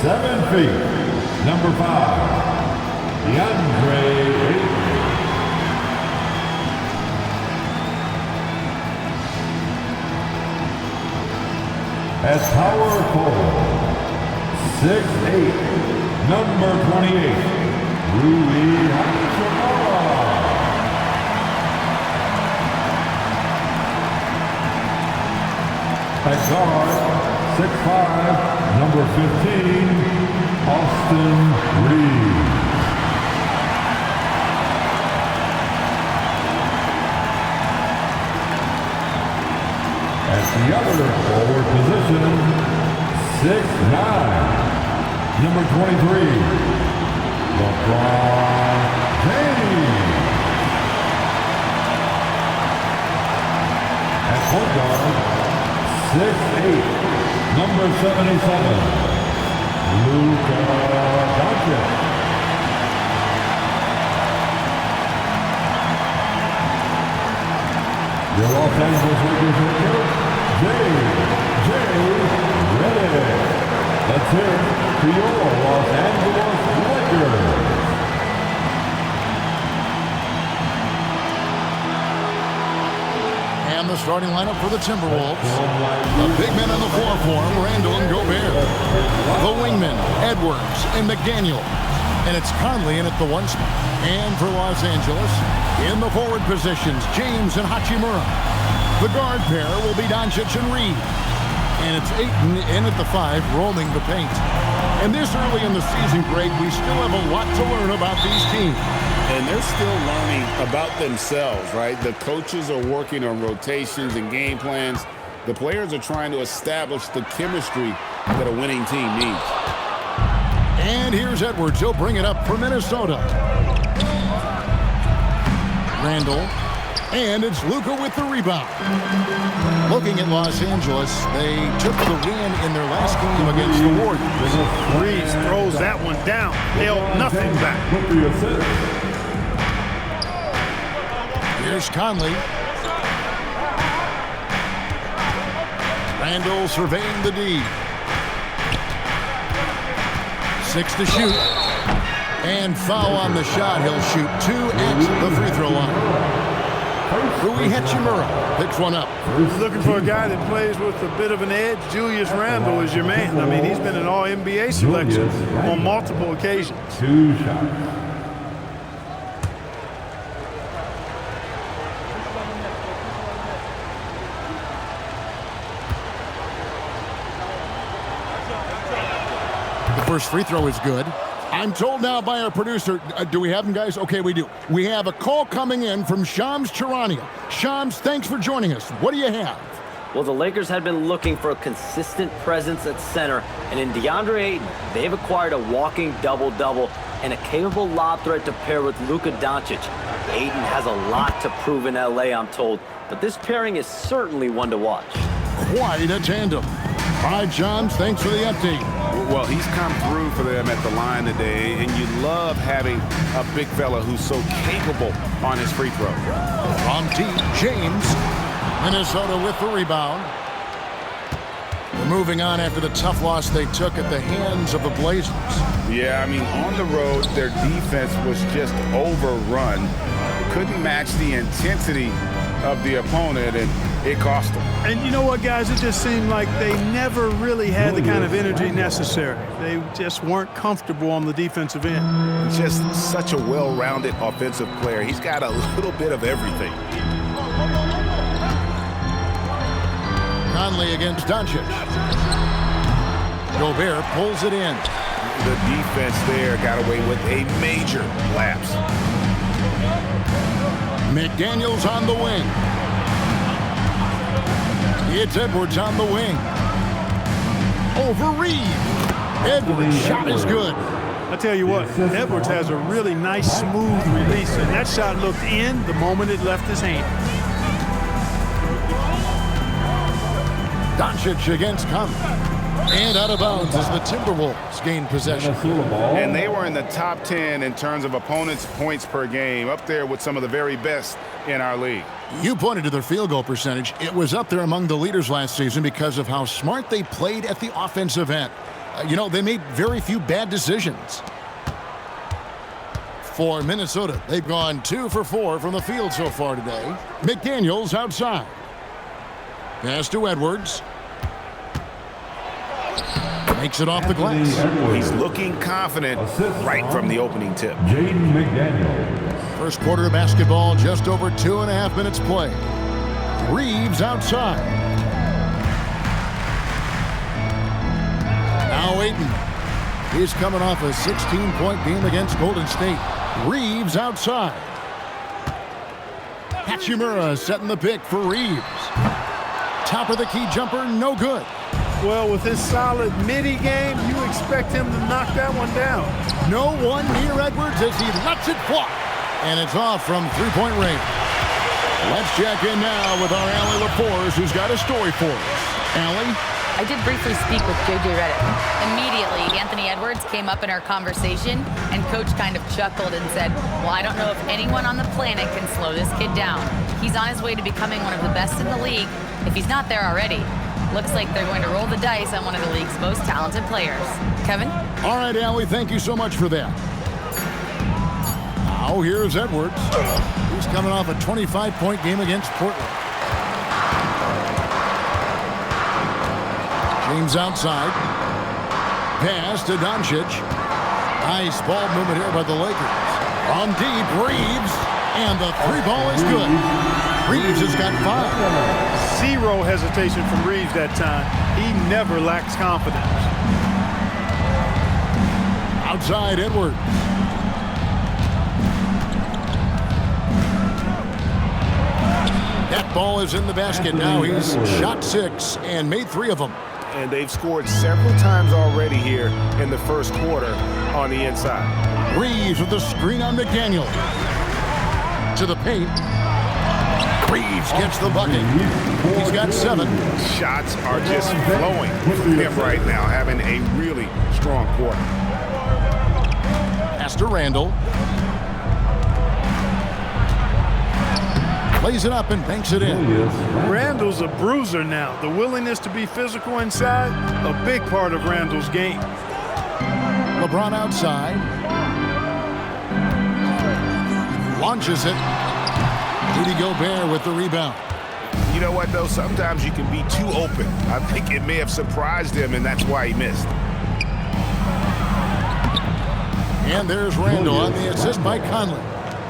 7 feet, number 5, DeAndre Ayton. At power forward, 6'8", number 28, Rui Hachimura. At guard, 6'5", number 15, Austin Reeves. At the other forward position, 6'9", number 23, LeBron James. At point guard, 6'8", number 77, Luka Doncic. Your Los Angeles Lakers head coach, J. Redick. Let's hear it to your Los Angeles Lakers. And the starting lineup for the Timberwolves. The big men on the floor for him, Randall and Gobert. The wingmen, Edwards and McDaniel. And it's Conley in at the 1 spot. And for Los Angeles, in the forward positions, James and Hachimura. The guard pair will be Doncic and Reed. And it's Ayton in at the 5, roaming the paint. And this early in the season, Greg, we still have a lot to learn about these teams. And they're still learning about themselves, right? The coaches are working on rotations and game plans. The players are trying to establish the chemistry that a winning team needs. And here's Edwards. He'll bring it up for Minnesota. Randall. And it's Luka with the rebound. Looking at Los Angeles, they took the win in their last game against the Warriors. Reeves throws that one down. Held nothing back. Here's Conley. Randall surveying the D. 6 to shoot. And foul on the shot. He'll shoot 2 at the free throw line. Rui Hachimura picks one up. Looking for a guy that plays with a bit of an edge. Julius Randle is your man. I mean, he's been an All-NBA selection on multiple occasions. 2 shots. The first free throw is good. I'm told now by our producer, do we have them, guys? Okay, we do. We have a call coming in from Shams Charania. Shams, thanks for joining us. What do you have? Well, the Lakers had been looking for a consistent presence at center, and in DeAndre Ayton, they've acquired a walking double-double and a capable lob threat to pair with Luka Doncic. Ayton has a lot to prove in L.A., I'm told, but this pairing is certainly one to watch. Quite a tandem. All right, Shams, thanks for the update. Well, he's come through for them at the line today, and you love having a big fella who's so capable on his free throw. From T. James, Minnesota with the rebound. They're moving on after the tough loss they took at the hands of the Blazers. Yeah, I mean, on the road, their defense was just overrun. Couldn't match the intensity of the opponent, and it cost them. And you know what, guys? It just seemed like they never really had the kind of energy necessary. They just weren't comfortable on the defensive end. Just such a well-rounded offensive player. He's got a little bit of everything. Conley against Doncic. Gobert pulls it in. The defense there got away with a major lapse. McDaniel's on the wing. It's Edwards on the wing. Over Reed. Edwards' shot is good. I tell you what, Edwards has a really nice, smooth release, and that shot looked in the moment it left his hand. Doncic against Conley. And out of bounds as the Timberwolves gain possession. And they were in the top 10 in terms of opponents' points per game, up there with some of the very best in our league. You pointed to their field goal percentage. It was up there among the leaders last season because of how smart they played at the offensive end. they made very few bad decisions. For Minnesota, they've gone 2 for 4 from the field so far today. McDaniels outside. Pass to Edwards. Makes it off the glass. He's looking confident right from the opening tip. Jaden McDaniels. First quarter of basketball, just over 2.5 minutes play. Reeves outside. Now Ayton. He's coming off a 16-point game against Golden State. Reeves outside. Hachimura setting the pick for Reeves. Top of the key jumper, no good. Well, with his solid midi game, you expect him to knock that one down. No one near Edwards as he lets it fly. And it's off from three-point range. Let's check in now with our Allie LaForce, who's got a story for us. Allie? I did briefly speak with J.J. Redick. Immediately, Anthony Edwards came up in our conversation, and Coach kind of chuckled and said, well, I don't know if anyone on the planet can slow this kid down. He's on his way to becoming one of the best in the league, if he's not there already. Looks like they're going to roll the dice on one of the league's most talented players. Kevin? All right, Allie, thank you so much for that. Now here's Edwards. He's coming off a 25-point game against Portland. James outside. Pass to Doncic. Nice ball movement here by the Lakers. On deep, Reeves. And the three ball is good. Reeves has got 5. Zero hesitation from Reeves that time. He never lacks confidence. Outside, Edwards. That ball is in the basket. Now he's shot 6 and made 3 of them. And they've scored several times already here in the first quarter on the inside. Reeves with the screen on McDaniel. To the paint. Reeves gets the bucket. He's got 7. Shots are just flowing from him right now, having a really strong quarter. Pass to Randall. Plays it up and banks it in. Randall's a bruiser now. The willingness to be physical inside, a big part of Randall's game. LeBron outside. Launches it. Rudy Gobert with the rebound. You know what, though? Sometimes you can be too open. I think it may have surprised him, and that's why he missed. And there's Randall on the assist by Conley.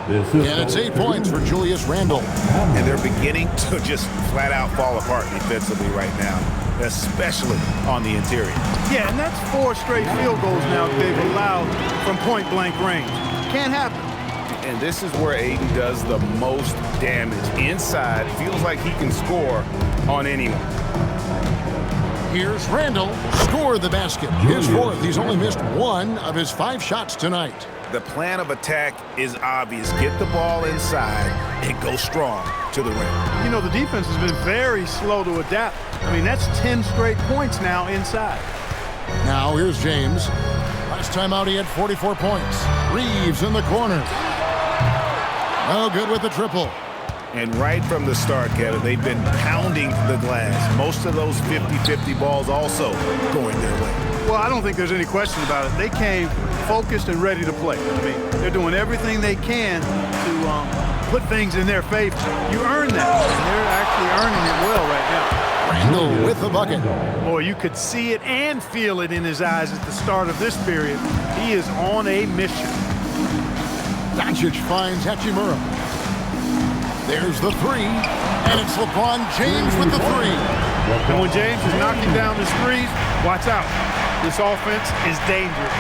And it's 8 points for Julius Randle. And they're beginning to just flat out fall apart defensively right now, especially on the interior. Yeah, and that's 4 straight field goals now they've allowed from point-blank range. Can't happen. And this is where Aiden does the most damage. Inside, feels like he can score on anyone. Here's Randall. Score the basket. His 4th. He's only missed 1 of his 5 shots tonight. The plan of attack is obvious. Get the ball inside and go strong to the rim. You know, the defense has been very slow to adapt. I mean, that's 10 straight points now inside. Now here's James. Last time out he had 44 points. Reeves in the corner. No good with the triple. And right from the start, Kevin, they've been pounding the glass. Most of those 50-50 balls also going their way. Well, I don't think there's any question about it. They came focused and ready to play. I mean, they're doing everything they can to put things in their favor. You earn that, and they're actually earning it well right now. Randall with the bucket. Boy, you could see it and feel it in his eyes at the start of this period. He is on a mission. Doncic finds Hachimura. There's the 3, and it's LeBron James with the 3. And when James is knocking down his threes, watch out. This offense is dangerous.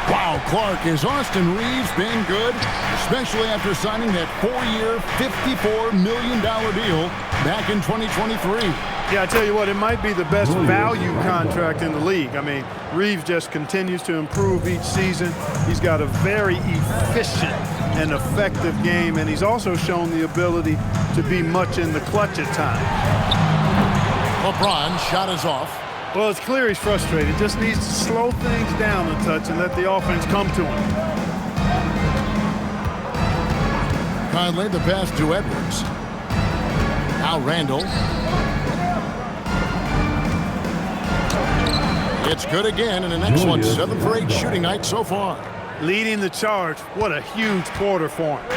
Wow, Clark, has Austin Reeves been good? Especially after signing that 4-year, $54 million deal back in 2023. Yeah, I tell you what, it might be the best value contract in the league. I mean, Reeves just continues to improve each season. He's got a very efficient and effective game, and he's also shown the ability to be much in the clutch at times. LeBron shot is off. Well, it's clear he's frustrated. Just needs to slow things down a touch and let the offense come to him. Conley the pass to Edwards. Now Randall. It's good again, and an excellent 7 for 8 shooting night so far. Leading the charge. What a huge quarter for him.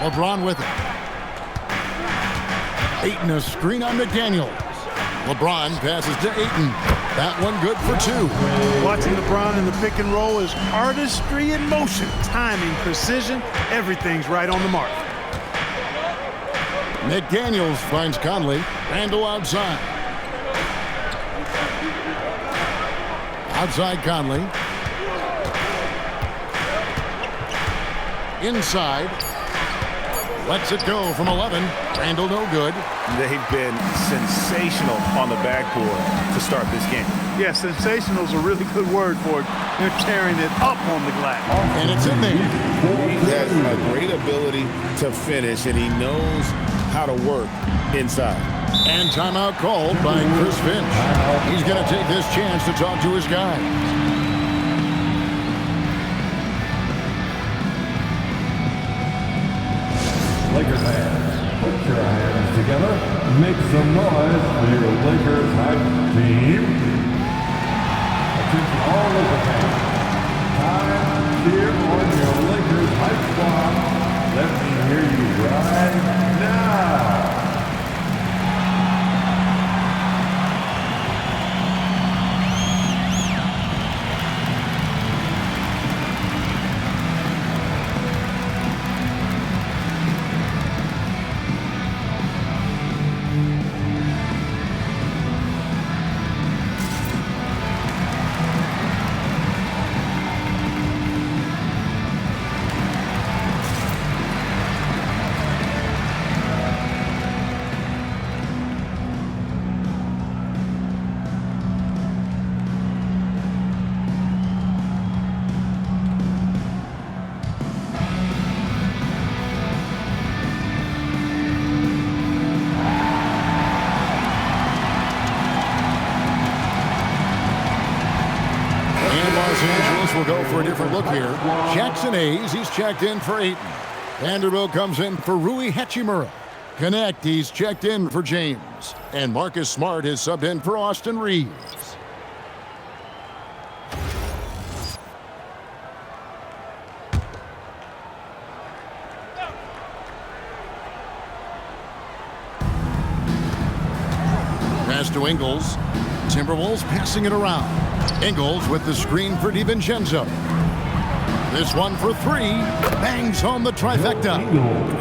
LeBron with it. Ayton a screen on McDaniels. LeBron passes to Ayton. That one good for 2. Watching LeBron in the pick and roll is artistry in motion. Timing, precision, everything's right on the mark. McDaniels finds Conley. Randle outside. Outside Conley. Inside. Lets it go from 11. Randle no good. They've been sensational on the backboard to start this game. Yeah, sensational is a really good word for it. They're tearing it up on the glass. And it's in there. He has a great ability to finish, and he knows how to work inside. And timeout called by Chris Finch. He's going to take this chance to talk to his guys. Lakers fans, put your hands together. Make some noise for your Lakers hype team. Attention all Lakers fans. Time to cheer on your Lakers hype squad. Let me hear you right now. We'll go for a different look here. Jackson Hayes, he's checked in for Ayton. Vanderbilt comes in for Rui Hachimura. Connect, he's checked in for James. And Marcus Smart is subbed in for Austin Reeves. Pass to Ingles. Timberwolves passing it around. Ingles with the screen for DiVincenzo. This one for 3. Bangs home the trifecta.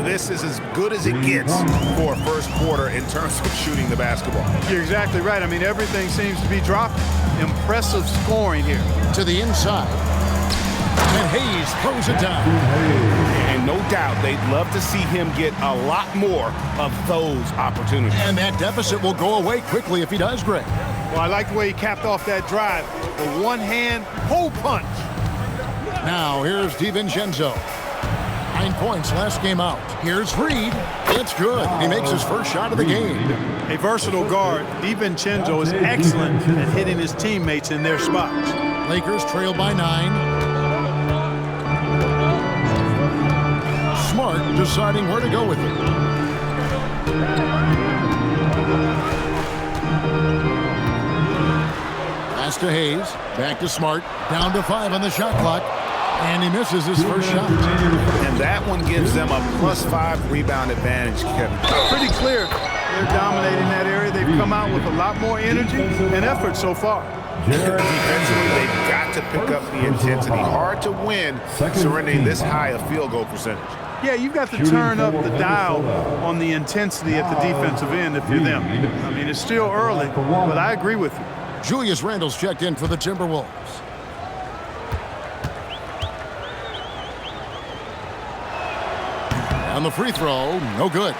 This is as good as it gets for a first quarter in terms of shooting the basketball. You're exactly right. I mean, everything seems to be dropping. Impressive scoring here. To the inside. And Hayes throws it down. And no doubt they'd love to see him get a lot more of those opportunities. And that deficit will go away quickly if he does, Greg. Well, I like the way he capped off that drive. The one-hand hole punch. Now, here's DiVincenzo. 9 points last game out. Here's Reed. It's good. He makes his first shot of the game. A versatile guard, DiVincenzo is excellent at hitting his teammates in their spots. Lakers trail by 9. Smart deciding where to go with it. Pass to Hayes. Back to Smart. Down to 5 on the shot clock. And he misses his first shot. And that one gives them a +5 rebound advantage, Kevin. Pretty clear. They're dominating that area. They've come out with a lot more energy and effort so far. Defensively, they've got to pick up the intensity. Hard to win surrendering this high a field goal percentage. Yeah, you've got to turn up the dial on the intensity at the defensive end if you're them. I mean, it's still early, but I agree with you. Julius Randle's checked in for the Timberwolves. And the free throw, no good.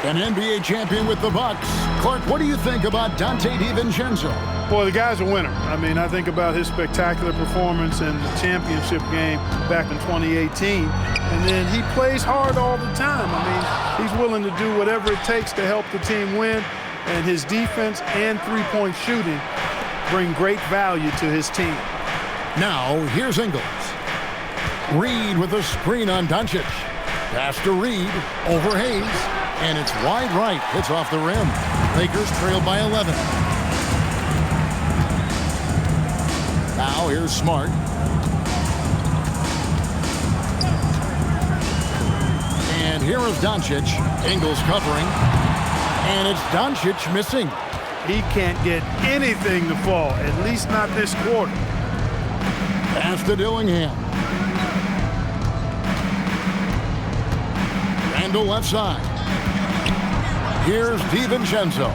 An NBA champion with the Bucks. Clark, what do you think about Dante DiVincenzo? Boy, the guy's a winner. I mean, I think about his spectacular performance in the championship game back in 2018. And then he plays hard all the time. I mean, he's willing to do whatever it takes to help the team win. And his defense and three-point shooting bring great value to his team. Now, here's Ingles. Reed with a screen on Doncic. Pass to Reed over Hayes. And it's wide right. Hits off the rim. Lakers trail by 11. Now here's Smart. And here is Doncic. Ingles covering. And it's Doncic missing. He can't get anything to fall, at least not this quarter. Pass to Dillingham. Randall left side. Here's DiVincenzo.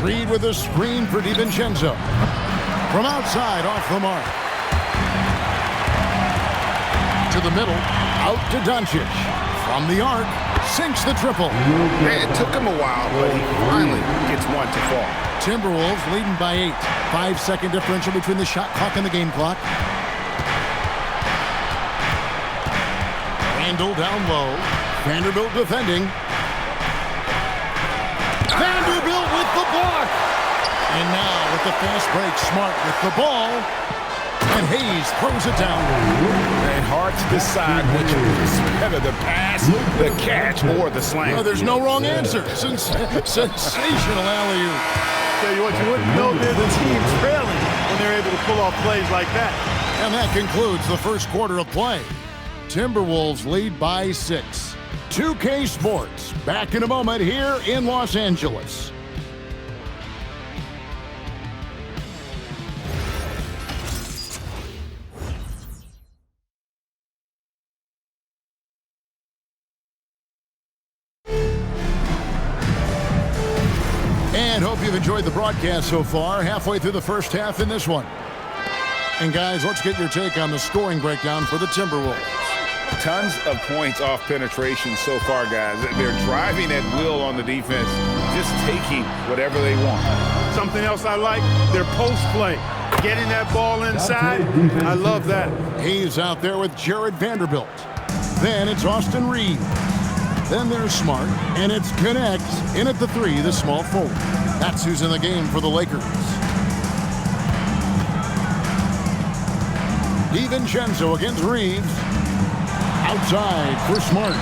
Reed with a screen for DiVincenzo. From outside, off the mark. To the middle, out to Doncic. From the arc, sinks the triple. Man, it took him a while, but he finally gets one to fall. Timberwolves leading by 8. 5-second differential between the shot clock and the game clock. Randall down low. Vanderbilt defending. Vanderbilt with the block. And now with the fast break, Smart with the ball. And Hayes throws it down. And hard to decide which is better, the pass, the catch, or the slam. No, there's no wrong answer. Sensational alley-oop. Tell you what, you wouldn't know they're the team trailing when they're able to pull off plays like that. And that concludes the first quarter of play. Timberwolves lead by 6. 2K Sports, back in a moment here in Los Angeles. And hope you've enjoyed the broadcast so far. Halfway through the first half in this one. And guys, let's get your take on the scoring breakdown for the Timberwolves. Tons of points off penetration so far, guys. They're driving at will on the defense, just taking whatever they want. Something else I like, their post play. Getting that ball inside, I love that. He's out there with Jared Vanderbilt. Then it's Austin Reed. Then there's Smart, and it's Connect in at the 3, the small forward. That's who's in the game for the Lakers. DiVincenzo against Reeves. Outside for Smart.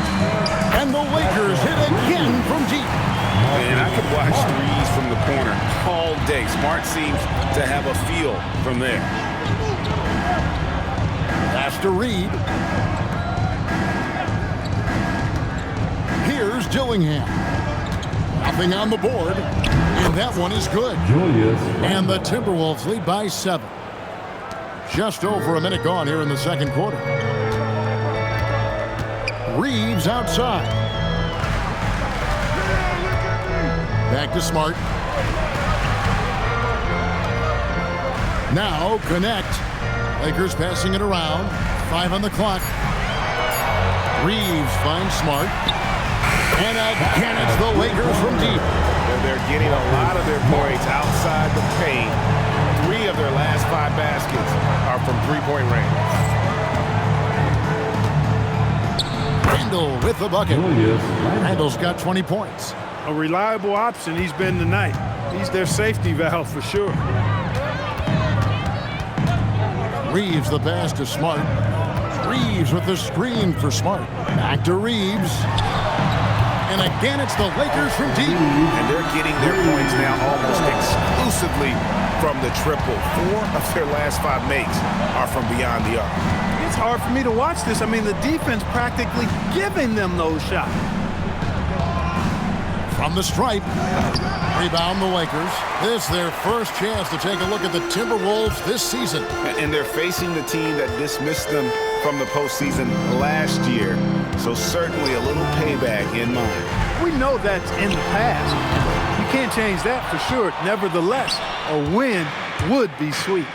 And the Lakers hit again from deep. And I could watch threes from the corner all day. Smart seems to have a feel from there. Pass to Reed. Here's Dillingham. Nothing on the board. And that one is good. And the Timberwolves lead by 7. Just over a minute gone here in the second quarter. Reeves outside. Back to Smart. Now Connect. Lakers passing it around. 5 on the clock. Reeves finds Smart. And again it's the Lakers from deep. They're getting a lot of their points outside the paint. 3 of their last 5 baskets are from three-point range. Randall with the bucket. Randall's got 20 points. A reliable option he's been tonight. He's their safety valve for sure. Reeves the pass to Smart. Reeves with the screen for Smart. Back to Reeves. And again, it's the Lakers from deep. And they're getting their points now almost exclusively from the triple. 4 of their last 5 makes are from beyond the arc. It's hard for me to watch this. I mean, the defense practically giving them those shots. From the stripe. Rebound the Lakers. This is their first chance to take a look at the Timberwolves this season. And they're facing the team that dismissed them from the postseason last year. So certainly a little payback in mind. We know that's in the past. You can't change that for sure. Nevertheless, a win would be sweet.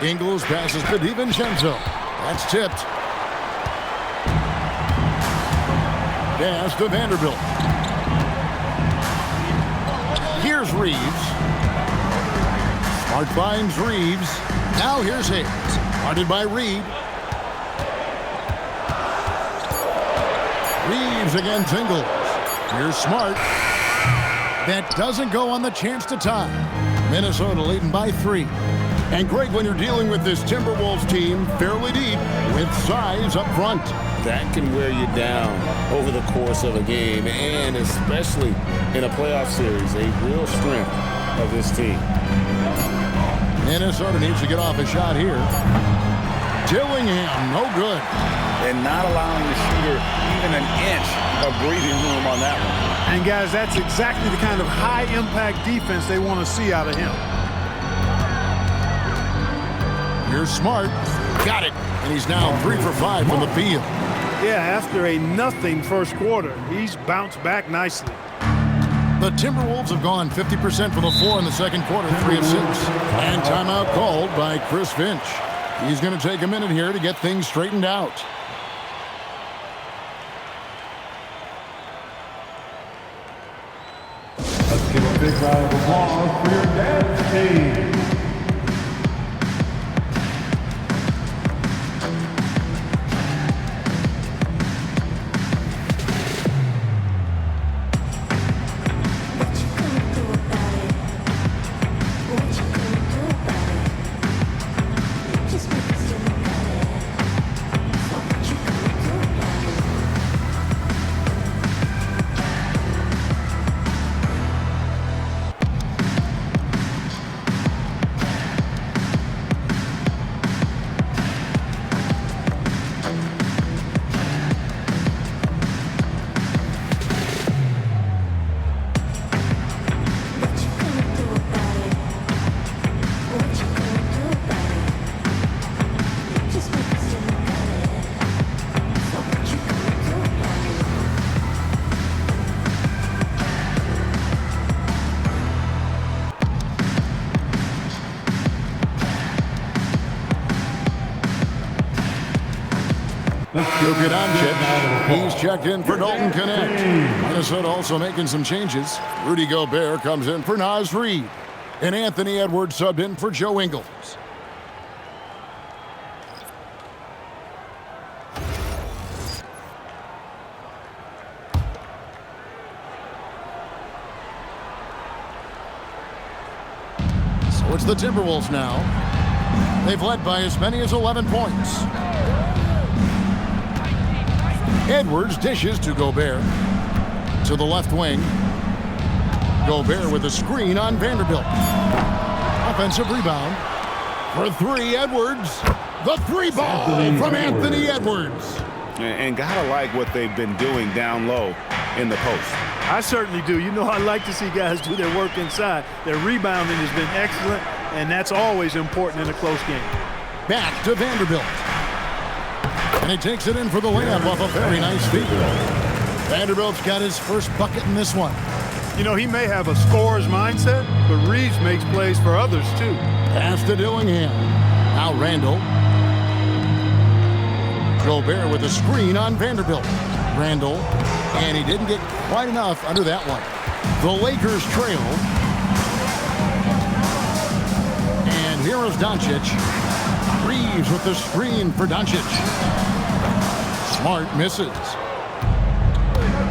Ingles passes to DiVincenzo. That's tipped. Pass to Vanderbilt. Here's Reeves. Smart finds Reeves. Now here's Hayes. Guarded by Reed. Reeves against Ingles. Here's Smart. That doesn't go on the chance to tie. Minnesota leading by 3. And Greg, when you're dealing with this Timberwolves team fairly deep with size up front, that can wear you down over the course of a game, and especially in a playoff series, a real strength of this team. Minnesota needs to get off a shot here. Dillingham, no good. And not allowing the shooter even an inch of breathing room on that one. And guys, that's exactly the kind of high-impact defense they want to see out of him. You're smart. Got it. And he's now 3 for 5 from the field. Yeah, after a nothing first quarter, he's bounced back nicely. The Timberwolves have gone 50% from the floor in the second quarter, 3 of 6. And timeout called by Chris Finch. He's going to take a minute here to get things straightened out. Let's give a big round of applause for your dance team. Luka Doncic. He's checked in for Dalton Connect. Minnesota also making some changes. Rudy Gobert comes in for Naz Reid. And Anthony Edwards subbed in for Joe Ingles. So it's the Timberwolves now. They've led by as many as 11 points. Edwards dishes to Gobert. To the left wing. Gobert with a screen on Vanderbilt. Offensive rebound. For 3, Edwards. The 3 ball from Anthony Edwards. And gotta like what they've been doing down low in the post. I certainly do. You know, I like to see guys do their work inside. Their rebounding has been excellent, and that's always important in a close game. Back to Vanderbilt. And he takes it in for the layup off a very nice feed. Vanderbilt's got his first bucket in this one. You know, he may have a scorer's mindset, but Reeves makes plays for others, too. Pass to Dillingham. Now Randall. Gobert with a screen on Vanderbilt. Randall. And he didn't get quite enough under that one. The Lakers trail. And here is Doncic. Reeves with the screen for Doncic. Smart misses.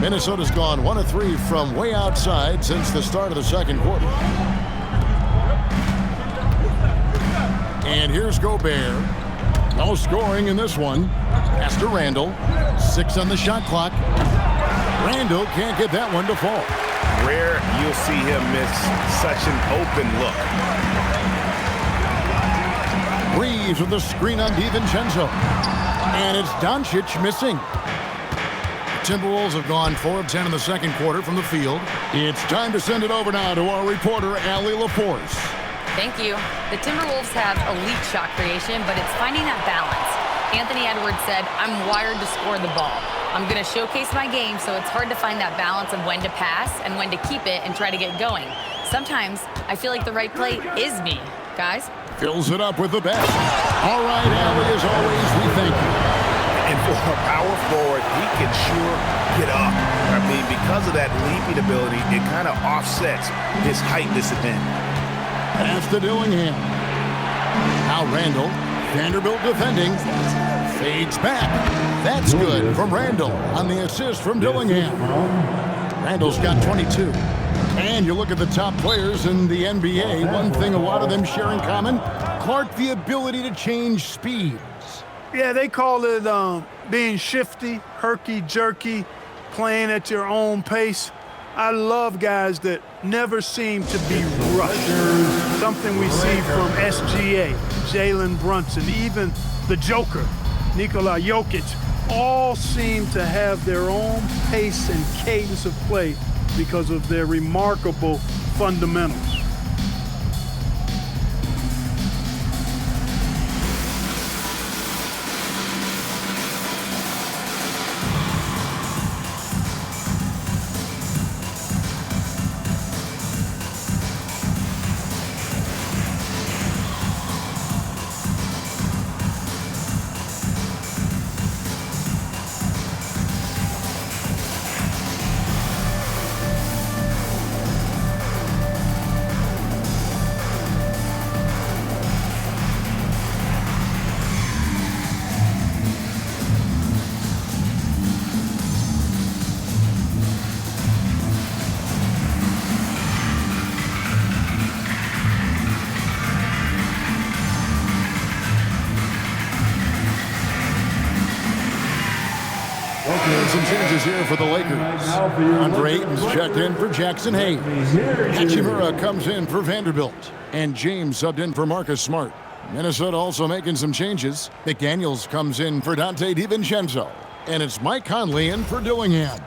Minnesota's gone 1 of 3 from way outside since the start of the second quarter. And here's Gobert. No scoring in this one. Pass to Randall. 6 on the shot clock. Randall can't get that one to fall. Rare you'll see him miss such an open look. Reeves with the screen on DiVincenzo. And it's Doncic missing. Timberwolves have gone 4 of 10 in the second quarter from the field. It's time to send it over now to our reporter, Allie LaForce. Thank you. The Timberwolves have elite shot creation, but it's finding that balance. Anthony Edwards said, "I'm wired to score the ball. I'm going to showcase my game, so it's hard to find that balance of when to pass and when to keep it and try to get going. Sometimes I feel like the right play is me." Guys? Fills it up with the best. All right, Allie, as always, we thank you. And for a power forward, he can sure get up. I mean, because of that leaping ability, it kind of offsets his height disadvantage. Pass to Dillingham. Now Randall. Vanderbilt defending. Fades back. That's good from Randall on the assist from Dillingham. Randall's got 22. And you look at the top players in the NBA, one thing a lot of them share in common, Clark, the ability to change speeds. Yeah, they call it being shifty, herky-jerky, playing at your own pace. I love guys that never seem to be rushed. Something we see from SGA, Jalen Brunson, even the Joker, Nikola Jokic, all seem to have their own pace and cadence of play because of their remarkable fundamentals. Some changes here for the Lakers. Andre Ayton's checked in for Jackson Hayes. Hachimura comes in for Vanderbilt. And James subbed in for Marcus Smart. Minnesota also making some changes. McDaniels comes in for Dante DiVincenzo. And it's Mike Conley in for Dillingham.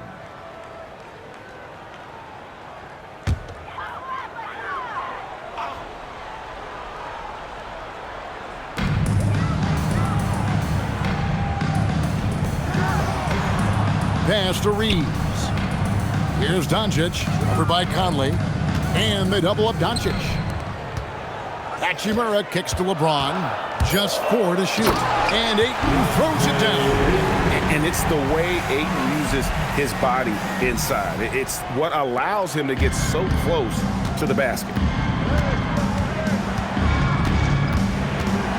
Pass to Reeves. Here's Doncic, covered by Conley. And they double up Doncic. Hachimura kicks to LeBron. Just 4 to shoot. And Ayton throws it down. And it's the way Ayton uses his body inside. It's what allows him to get so close to the basket.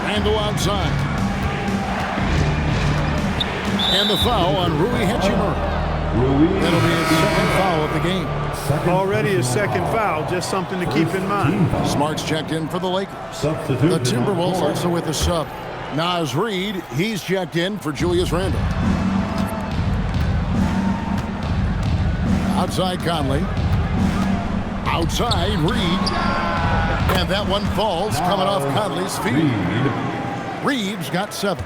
Randle outside. And the foul on Rui Hachimura. That'll be his second foul of the game. Already his second foul, just something to keep in mind. Smart's checked in for the Lakers. The Timberwolves also with a sub. Naz Reid, he's checked in for Julius Randle. Outside Conley. Outside Reid. And that one falls coming off Conley's feet. Reed's got 7.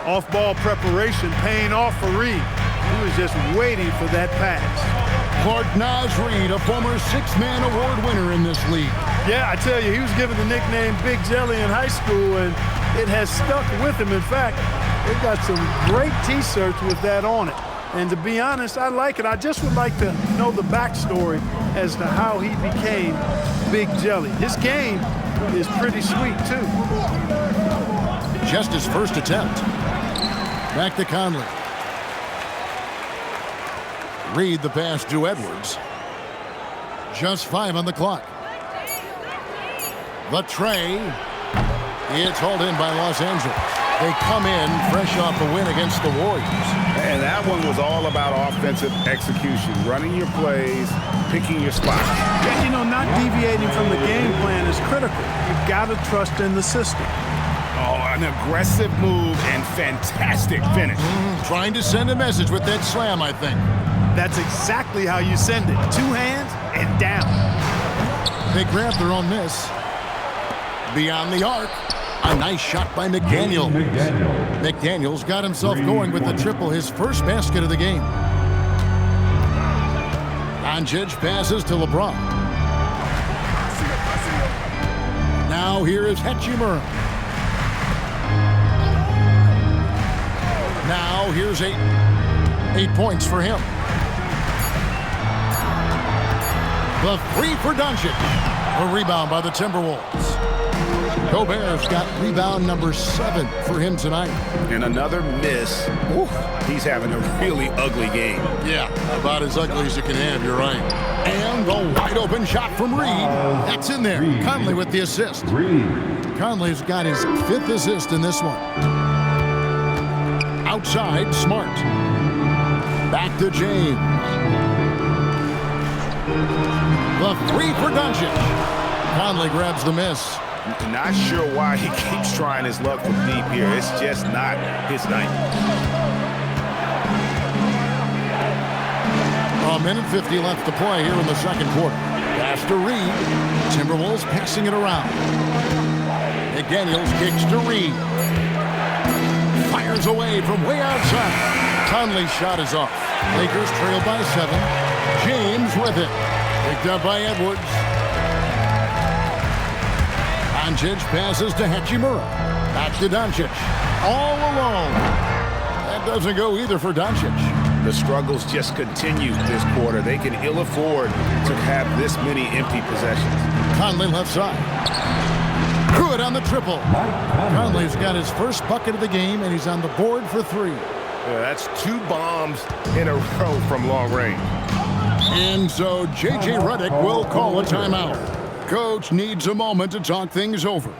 Off-ball preparation paying off for Reid. He was just waiting for that pass. Clark, Naz Reid, a former 6-man award winner in this league. Yeah, I tell you, he was given the nickname Big Jelly in high school, and it has stuck with him. In fact, they've got some great T-shirts with that on it. And to be honest, I like it. I just would like to know the backstory as to how he became Big Jelly. His game is pretty sweet, too. Just his first attempt. Back to Conley. Reid the pass to Edwards. Just 5 on the clock. The tray. It's hauled in by Los Angeles. They come in fresh off a win against the Warriors. And that one was all about offensive execution, running your plays, picking your spots. Yeah, you know, not deviating from the game plan is critical. You've got to trust in the system. Oh, an aggressive move and fantastic finish. Trying to send a message with that slam, I think. That's exactly how you send it. 2 hands and down. They grab their own miss. Beyond the arc. A nice shot by McDaniel. McDaniel's got himself going with the triple, his first basket of the game. Doncic passes to LeBron. Now here is Hachimura. Now here's 8 points for him. The 3 for Doncic. A rebound by the Timberwolves. Gobert's got rebound number 7 for him tonight. And another miss. Ooh, he's having a really ugly game. Yeah, about as ugly as you can have, you're right. And the wide open shot from Reid. That's in there. Conley with the assist. Conley's got his 5th assist in this one. Outside, Smart. Back to James. The 3 for Doncic. Conley grabs the miss. Not sure why he keeps trying his luck from deep here. It's just not his night. A minute 50 left to play here in the second quarter. Pass to Reed. Timberwolves passing it around. McDaniels kicks to Reed. Fires away from way outside. Conley's shot is off. Lakers trail by 7. James with it. Picked up by Edwards. Doncic passes to Hachimura. Back to Doncic. All alone. That doesn't go either for Doncic. The struggles just continue this quarter. They can ill afford to have this many empty possessions. Conley left side. Good on the triple. Conley's got his first bucket of the game, and he's on the board for 3. Yeah, that's 2 bombs in a row from long range. And so J.J. Redick will call a timeout. Coach needs a moment to talk things over.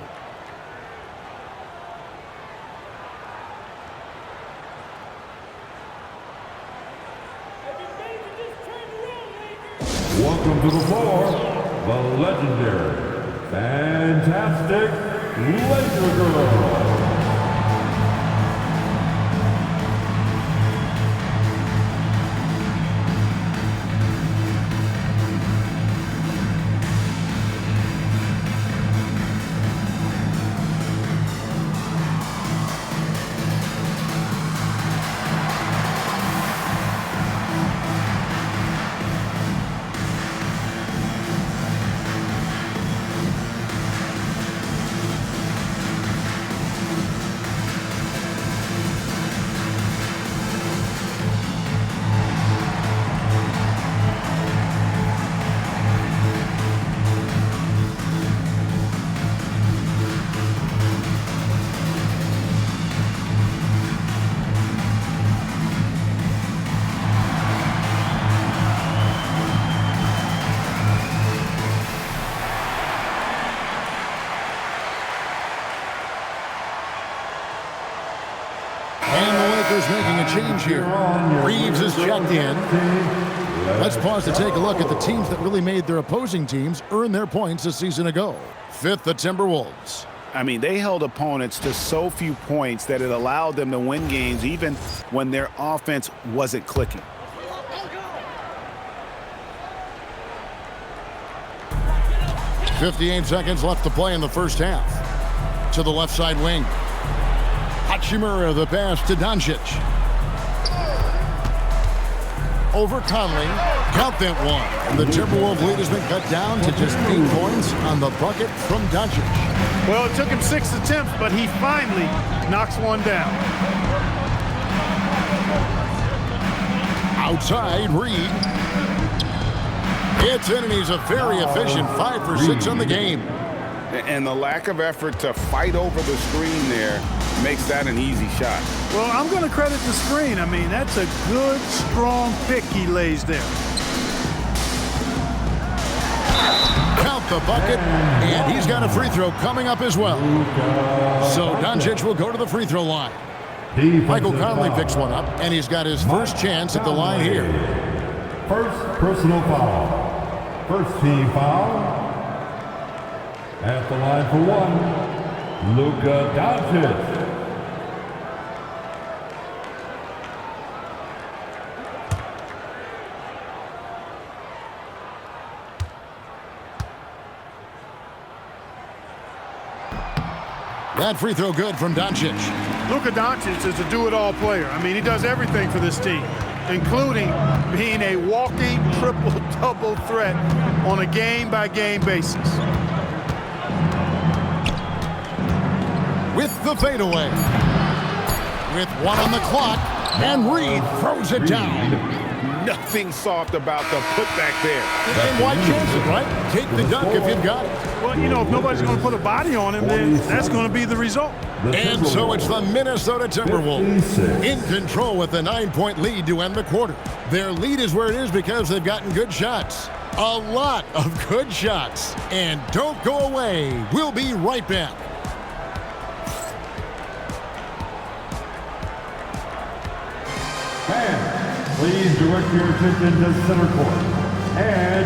Welcome to the floor, the legendary, fantastic Laker Girl. Making a change here. Reeves is checked in. Let's pause to take a look at the teams that really made their opposing teams earn their points a season ago. 5th, the Timberwolves. I mean, they held opponents to so few points that it allowed them to win games even when their offense wasn't clicking. .58 seconds left to play in the first half. To the left side wing. Hachimura, the pass to Doncic. Over Conley. Count that one. And the Timberwolves lead has been cut down to just 8 points on the bucket from Doncic. Well, it took him 6 attempts, but he finally knocks one down. Outside, Reed. It's in, and he's a very efficient 5 for 6 on the game. And the lack of effort to fight over the screen there makes that an easy shot. Well, I'm going to credit the screen. I mean, that's a good, strong pick he lays there. Count the bucket, and he's got a free throw coming up as well. So Doncic will go to the free throw line. Michael Conley picks one up, and he's got his first chance at the line here. First personal foul. First team foul. At the line for 1, Luka Doncic. That free throw good from Doncic. Luka Doncic is a do-it-all player. I mean, he does everything for this team, including being a walking triple-double threat on a game-by-game basis. With the fadeaway. With 1 on the clock, and Reed throws it down. Nothing soft about the putback there. And why chance it, right? Take the dunk if you've got it. Well, you know, if nobody's going to put a body on him, then that's going to be the result. And so it's the Minnesota Timberwolves in control with a 9-point lead to end the quarter. Their lead is where it is because they've gotten good shots. A lot of good shots. And don't go away. We'll be right back. Fans, please direct your attention to center court. And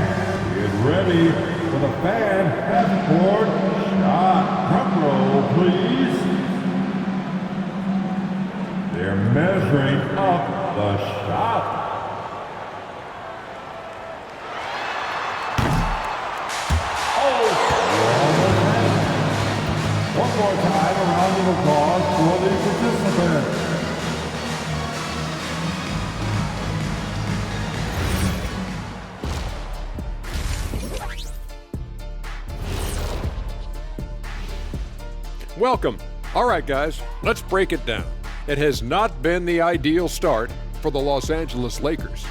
get ready for the fan half-court shot. Drum roll, please. They're measuring up the shot. One more time, a round of applause for the participants. Welcome. All right, guys, let's break it down. It has not been the ideal start for the Los Angeles Lakers.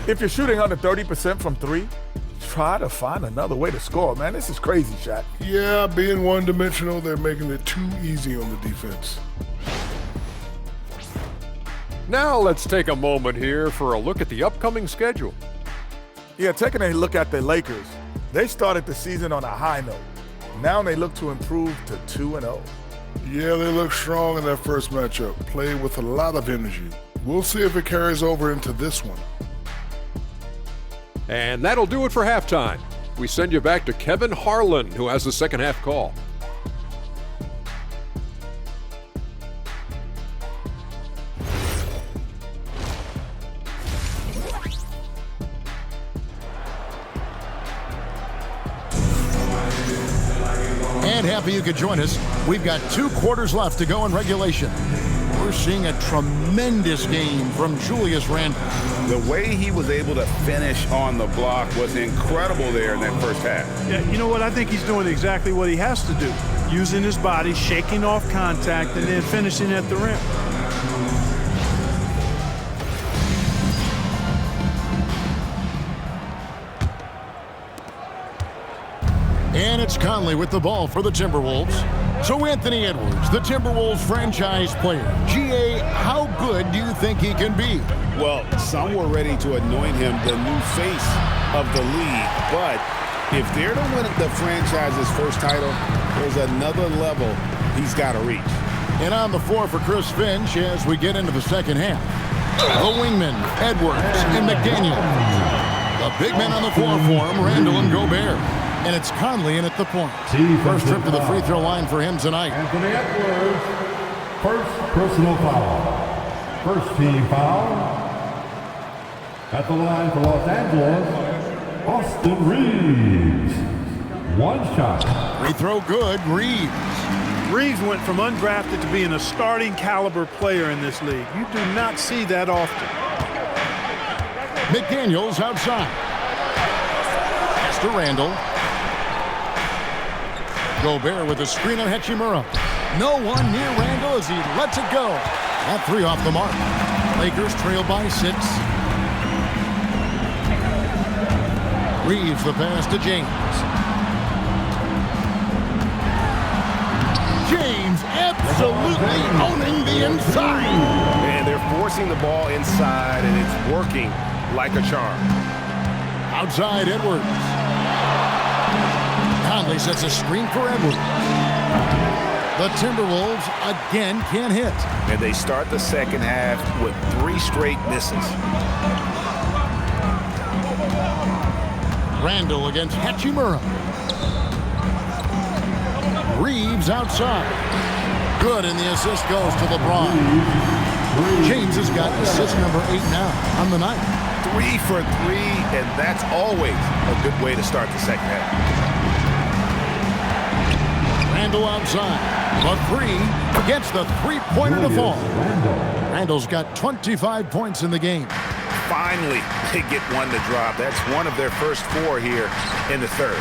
If you're shooting under 30% from three, try to find another way to score, man. This is crazy, Shaq. Yeah, being one-dimensional, they're making it too easy on the defense. Now let's take a moment here for a look at the upcoming schedule. Yeah, taking a look at the Lakers, they started the season on a high note. Now they look to improve to 2-0. Yeah, they look strong in their first matchup, played with a lot of energy. We'll see if it carries over into this one. And that'll do it for halftime. We send you back to Kevin Harlan, who has the second half call. And happy you could join us. We've got 2 quarters left to go in regulation. We're seeing a tremendous game from Julius Randle. The way he was able to finish on the block was incredible there in that first half. Yeah, you know what? I think he's doing exactly what he has to do. Using his body, shaking off contact, and then finishing at the rim. And it's Conley with the ball for the Timberwolves. So Anthony Edwards, the Timberwolves franchise player. GA, how good do you think he can be? Well, some were ready to anoint him the new face of the league, but if they're to win the franchise's first title, there's another level he's got to reach. And on the floor for Chris Finch as we get into the second half. The wingmen, Edwards and McDaniel. The big men on the floor for him, Randle and Gobert. And it's Conley in at the point. First trip to the free throw line for him tonight. Anthony Edwards, first personal foul. First team foul. At the line for Los Angeles, Austin Reeves. One shot. Free throw good, Reeves. Reeves went from undrafted to being a starting caliber player in this league. You do not see that often. McDaniels outside. Pass to Randle. Gobert with a screen on Hachimura. No one near Randle as he lets it go. That 3 off the mark. Lakers trail by 6. Reeves the pass to James. James absolutely owning the inside. And they're forcing the ball inside, and it's working like a charm. Outside Edwards. Conley sets a screen for Edwards. The Timberwolves again can't hit. And they start the second half with 3 straight misses. Randle against Hachimura. Reeves outside. Good, and the assist goes to LeBron. James has got assist number 8 now on the night. 3 for 3, and that's always a good way to start the second half. Randle outside. The 3 gets the 3-pointer to fall. Randle's got 25 points in the game. Finally, they get one to drop. That's one of their first 4 here in the third.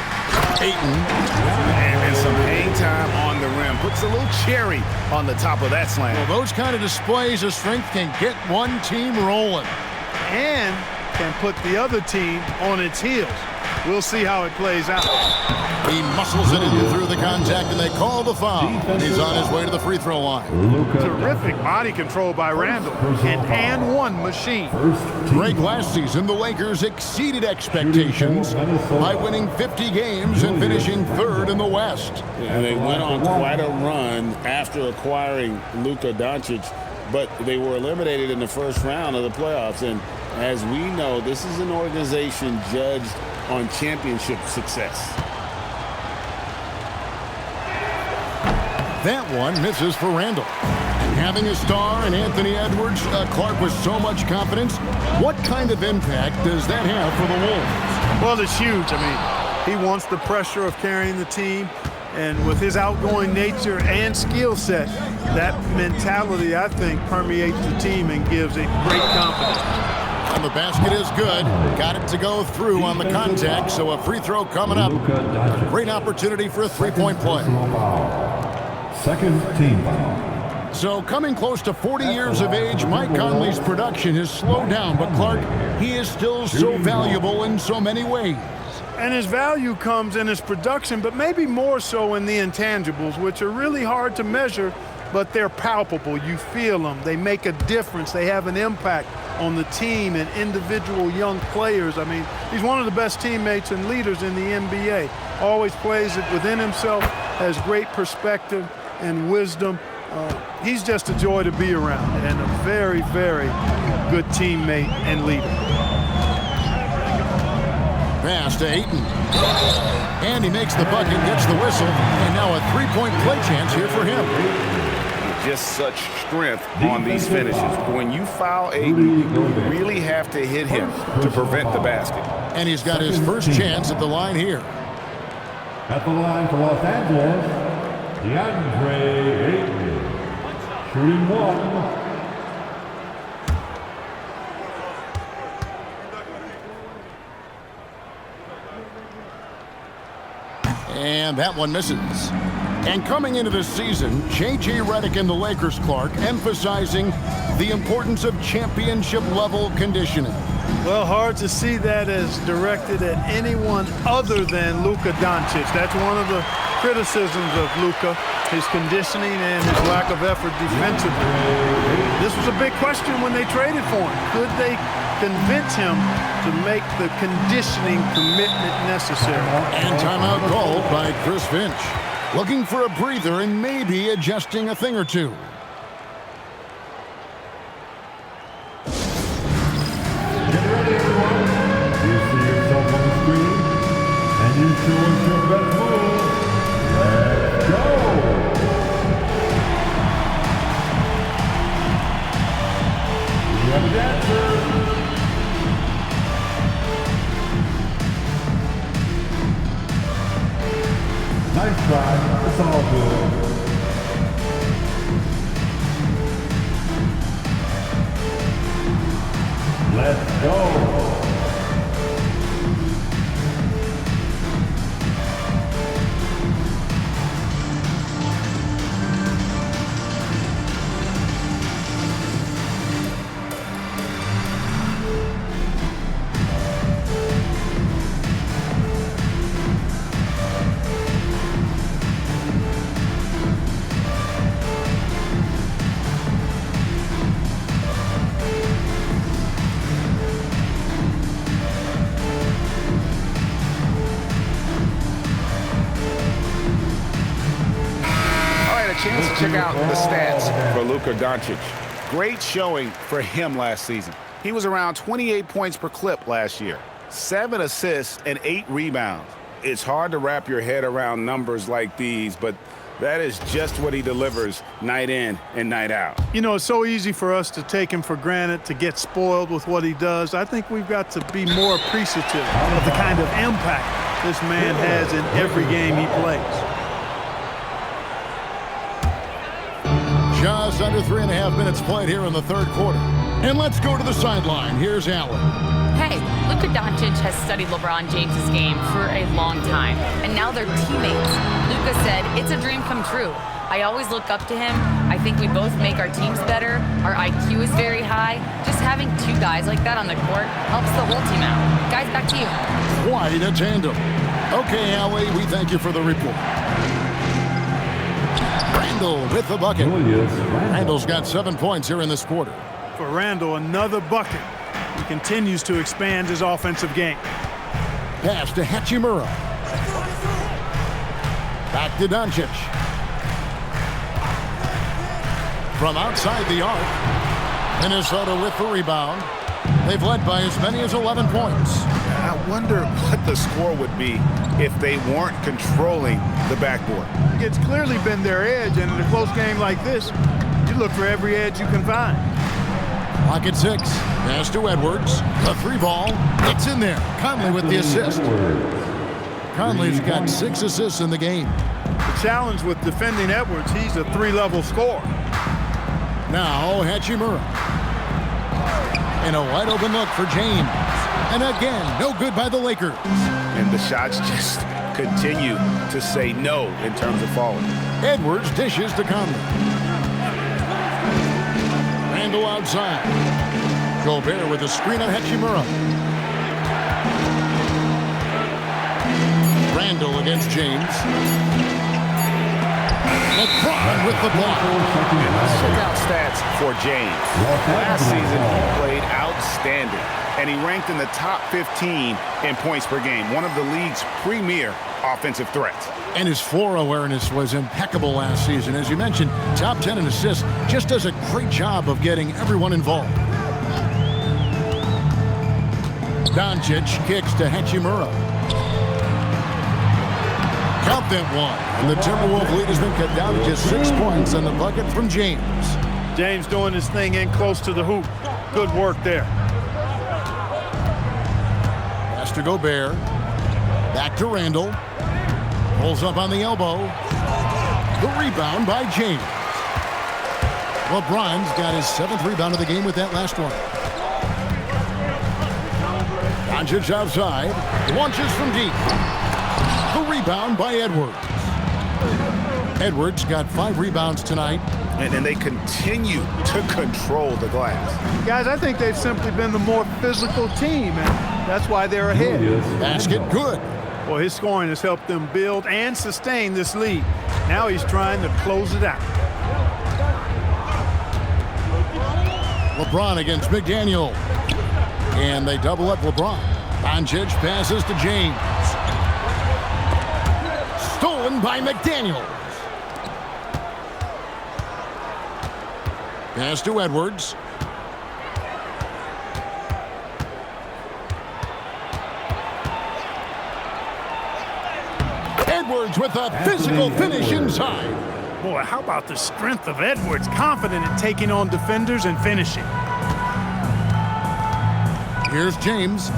Ayton. And some hang time on the rim. Puts a little cherry on the top of that slam. Well, those kind of displays of strength can get one team rolling. And can put the other team on its heels. We'll see how it plays out. He muscles it in through the contact, and they call the foul. He's on his way to the free throw line. Terrific body control by Randle. An and one machine. Great last season, the Lakers exceeded expectations by winning 50 games and finishing 3rd in the West. And they went on quite a run after acquiring Luka Doncic, but they were eliminated in the first round of the playoffs. And as we know, this is an organization judged on championship success. That one misses for Randall. And having a star in Anthony Edwards, Clark with so much confidence, what kind of impact does that have for the Wolves? Well, it's huge. I mean, he wants the pressure of carrying the team. And with his outgoing nature and skill set, that mentality, I think, permeates the team and gives it great confidence. And the basket is good. Got it to go through on the contact, so a free throw coming up. Great opportunity for a three-point play. Second team foul. So coming close to 40 years of age, Mike Conley's production has slowed down, but Clark, he is still so valuable in so many ways. And his value comes in his production, but maybe more so in the intangibles, which are really hard to measure, but they're palpable. You feel them. They make a difference. They have an impact on the team and individual young players. I mean, he's one of the best teammates and leaders in the NBA. Always plays it within himself, has great perspective and wisdom. He's just a joy to be around and a very, very good teammate and leader. Pass to Ayton. And he makes the bucket, gets the whistle, and now a three-point play chance here for him. Just such strength on these finishes. When you foul Ayton, you really have to hit him to prevent the basket. And he's got his first chance at the line here. At the line for Los Angeles, DeAndre Ayton, shooting one. And that one misses. And coming into the season, J.J. Redick and the Lakers, Clark, emphasizing the importance of championship-level conditioning. Well, hard to see that as directed at anyone other than Luka Doncic. That's one of the criticisms of Luka, his conditioning and his lack of effort defensively. This was a big question when they traded for him. Could they convince him to make the conditioning commitment necessary? And timeout called by Chris Finch. Looking for a breather and maybe adjusting a thing or two. Get ready, everyone. You see yourself on the screen, and you show us your best move. Let's go! We have a dancer. Nice try. It's all good. Let's go. Chance to check out the stats for Luka Doncic. Great showing for him last season. He was around 28 points per clip last year, 7 assists and 8 rebounds. It's hard to wrap your head around numbers like these, but that is just what he delivers night in and night out. You know, it's so easy for us to take him for granted, to get spoiled with what he does. I think we've got to be more appreciative of the kind of impact this man has in every game he plays. Just under 3.5 minutes played here in the third quarter. And let's go to the sideline. Here's Allen. Hey, Luka Doncic has studied LeBron James' game for a long time, and now they're teammates. Luka said, "It's a dream come true. I always look up to him. I think we both make our teams better. Our IQ is very high. Just having two guys like that on the court helps the whole team out." Guys, back to you. Quite a tandem. Okay, Allie, we thank you for the report. Randall with the bucket. Randall's got 7 points here in this quarter. For Randall, another bucket. He continues to expand his offensive game. Pass to Hachimura. Back to Doncic. From outside the arc. Minnesota with the rebound. They've led by as many as 11 points. I Wonder what the score would be if they weren't controlling the backboard. It's clearly been their edge, and in a close game like this, you look for every edge you can find. Clock at 6. Pass to Edwards. The 3 ball. It's in there. Conley with the assist. Conley's got 6 assists in the game. The challenge with defending Edwards, he's a 3-level scorer. Now Hachimura. And a wide open look for James. And again, no good by the Lakers. And the shots just continue to say no in terms of falling. Edwards dishes to Conley. Randall outside. Gobert with a screen on Hachimura. Randall against James. LeBron with the block. Check out stats for James. Last season, he played outstanding, and he ranked in the top 15 in points per game, one of the league's premier offensive threats. And his floor awareness was impeccable last season. As you mentioned, top 10 in assists, just does a great job of getting everyone involved. Doncic kicks to Hachimura. Count that one. And the Timberwolves lead has been cut down to just 6 points on the bucket from James. James doing his thing in close to the hoop. Good work there. Pass to Gobert. Back to Randall. Pulls up on the elbow. The rebound by James. LeBron's got his 7th rebound of the game with that last one. Doncic outside. Launches from deep. The rebound by Edwards. Edwards got 5 rebounds tonight. And they continue to control the glass. Guys, I think they've simply been the more physical team, and that's why they're ahead. Basket good. Well, his scoring has helped them build and sustain this lead. Now he's trying to close it out. LeBron against McDaniel. And they double up LeBron. Doncic passes to James. Stolen by McDaniel. Pass to Edwards. Edwards with a physical finish inside. Boy, how about the strength of Edwards, confident in taking on defenders and finishing. Here's James.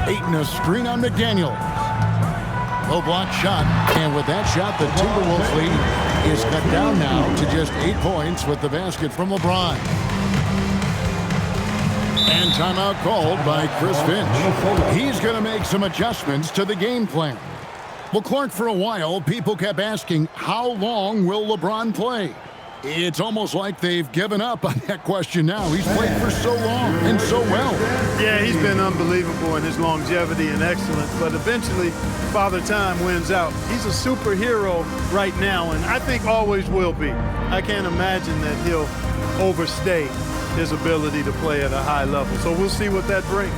Ayton a screen on McDaniel. Low block shot, and with that shot, the Timberwolves lead is cut down now to just 8 points with the basket from LeBron. And timeout called by Chris Finch. He's going to make some adjustments to the game plan. Well, Clark, for a while, people kept asking, how long will LeBron play? It's almost like they've given up on that question now. He's played for so long and so well. Yeah, he's been unbelievable in his longevity and excellence, but eventually Father Time wins out. He's a superhero right now, and I think always will be. I can't imagine that he'll overstay his ability to play at a high level. So we'll see what that brings.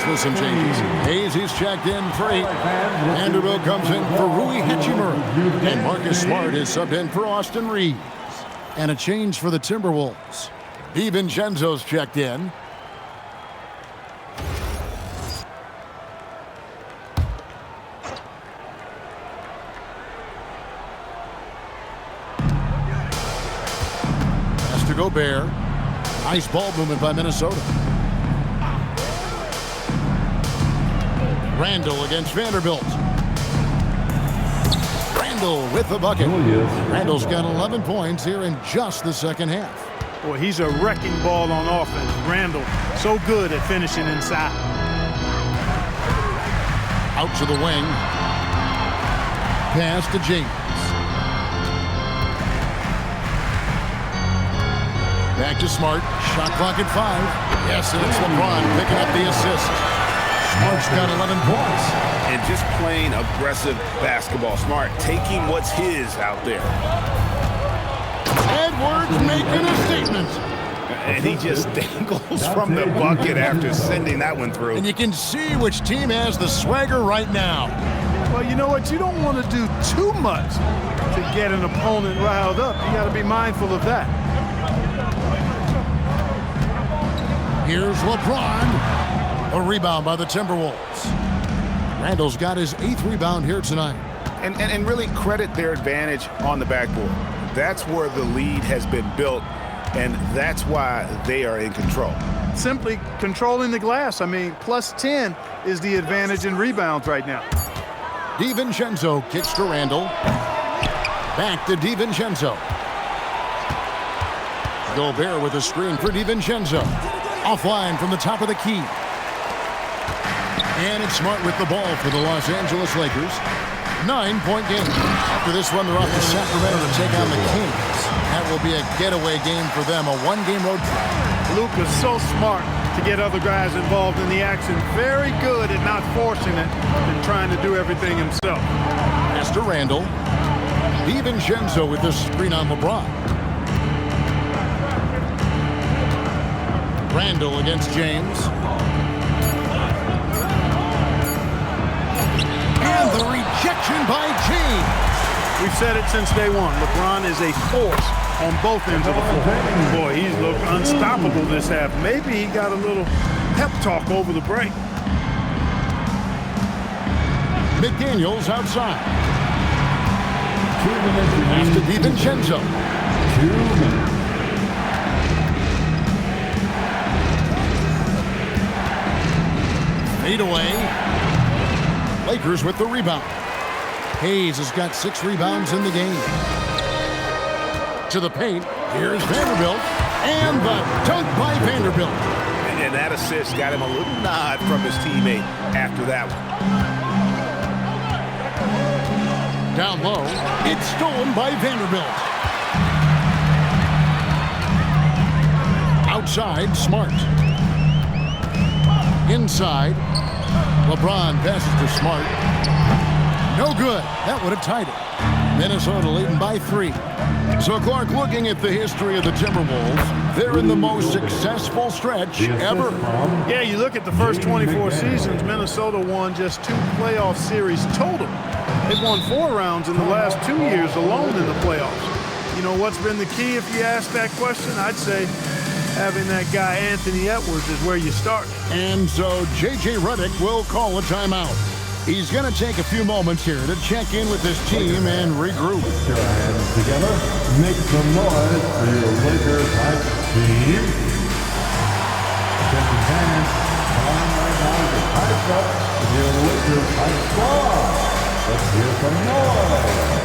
With some changes. Hayes is checked in for 8. Vanderbilt comes in for Rui Hachimura. And Marcus Smart is subbed in for Austin Reeves. And a change for the Timberwolves. DiVincenzo's checked in. Pass to Gobert. Nice ball movement by Minnesota. Randall against Vanderbilt. Randle with the bucket. Julius Randle's got 11 points here in just the second half. Boy, he's a wrecking ball on offense. Randle, so good at finishing inside. Out to the wing. Pass to James. Back to Smart. Shot clock at 5. Yes, and it's LeBron picking up the assist. Smart's got 11 points. And just playing aggressive basketball. Smart taking what's his out there. Edwards making a statement. And he just dangles from the bucket after sending that one through. And you can see which team has the swagger right now. Well, you know what? You don't want to do too much to get an opponent riled up. You got to be mindful of that. Here's LeBron. A rebound by the Timberwolves. Randle's got his 8th rebound here tonight. And really credit their advantage on the backboard. That's where the lead has been built, and that's why they are in control. Simply controlling the glass. I mean, plus 10 is the advantage in rebounds right now. DiVincenzo kicks to Randle. Back to DiVincenzo. Gobert with a screen for DiVincenzo. Offline from the top of the key. And it's Smart with the ball for the Los Angeles Lakers. 9-point game. After this one, they're off to Sacramento to take on the Kings. That will be a getaway game for them, a one-game road trip. Luka's so smart to get other guys involved in the action. Very good at not forcing it and trying to do everything himself. Pass to Randle. DiVincenzo with the screen on LeBron. Randle against James. And the rejection by James. We've said it since day one. LeBron is a force on both ends of the floor. Boy, he's looked unstoppable this half. Maybe he got a little pep talk over the break. McDaniels outside. 2 minutes after DiVincenzo. 2 minutes. Fade away. Lakers with the rebound. Hayes has got 6 rebounds in the game. To the paint. Here's Vanderbilt. And the dunk by Vanderbilt. And that assist got him a little nod from his teammate after that one. Down low. It's stolen by Vanderbilt. Outside, Smart. Inside. LeBron passes to Smart. No good. That would have tied it. Minnesota leading by 3. So, Clark, looking at the history of the Timberwolves, they're in the most successful stretch ever. Yeah, you look at the first 24 seasons, Minnesota won just 2 playoff series total. They've won 4 rounds in the last 2 years alone in the playoffs. You know what's been the key if you ask that question? I'd say having that guy Anthony Edwards is where you start. And so J.J. Redick will call a timeout. He's going to take a few moments here to check in with his team and regroup. Put your hands together. Make some noise for your Lakers hype team. Attention fans, time right now to hype up your Lakers hype squad. Let's hear some noise.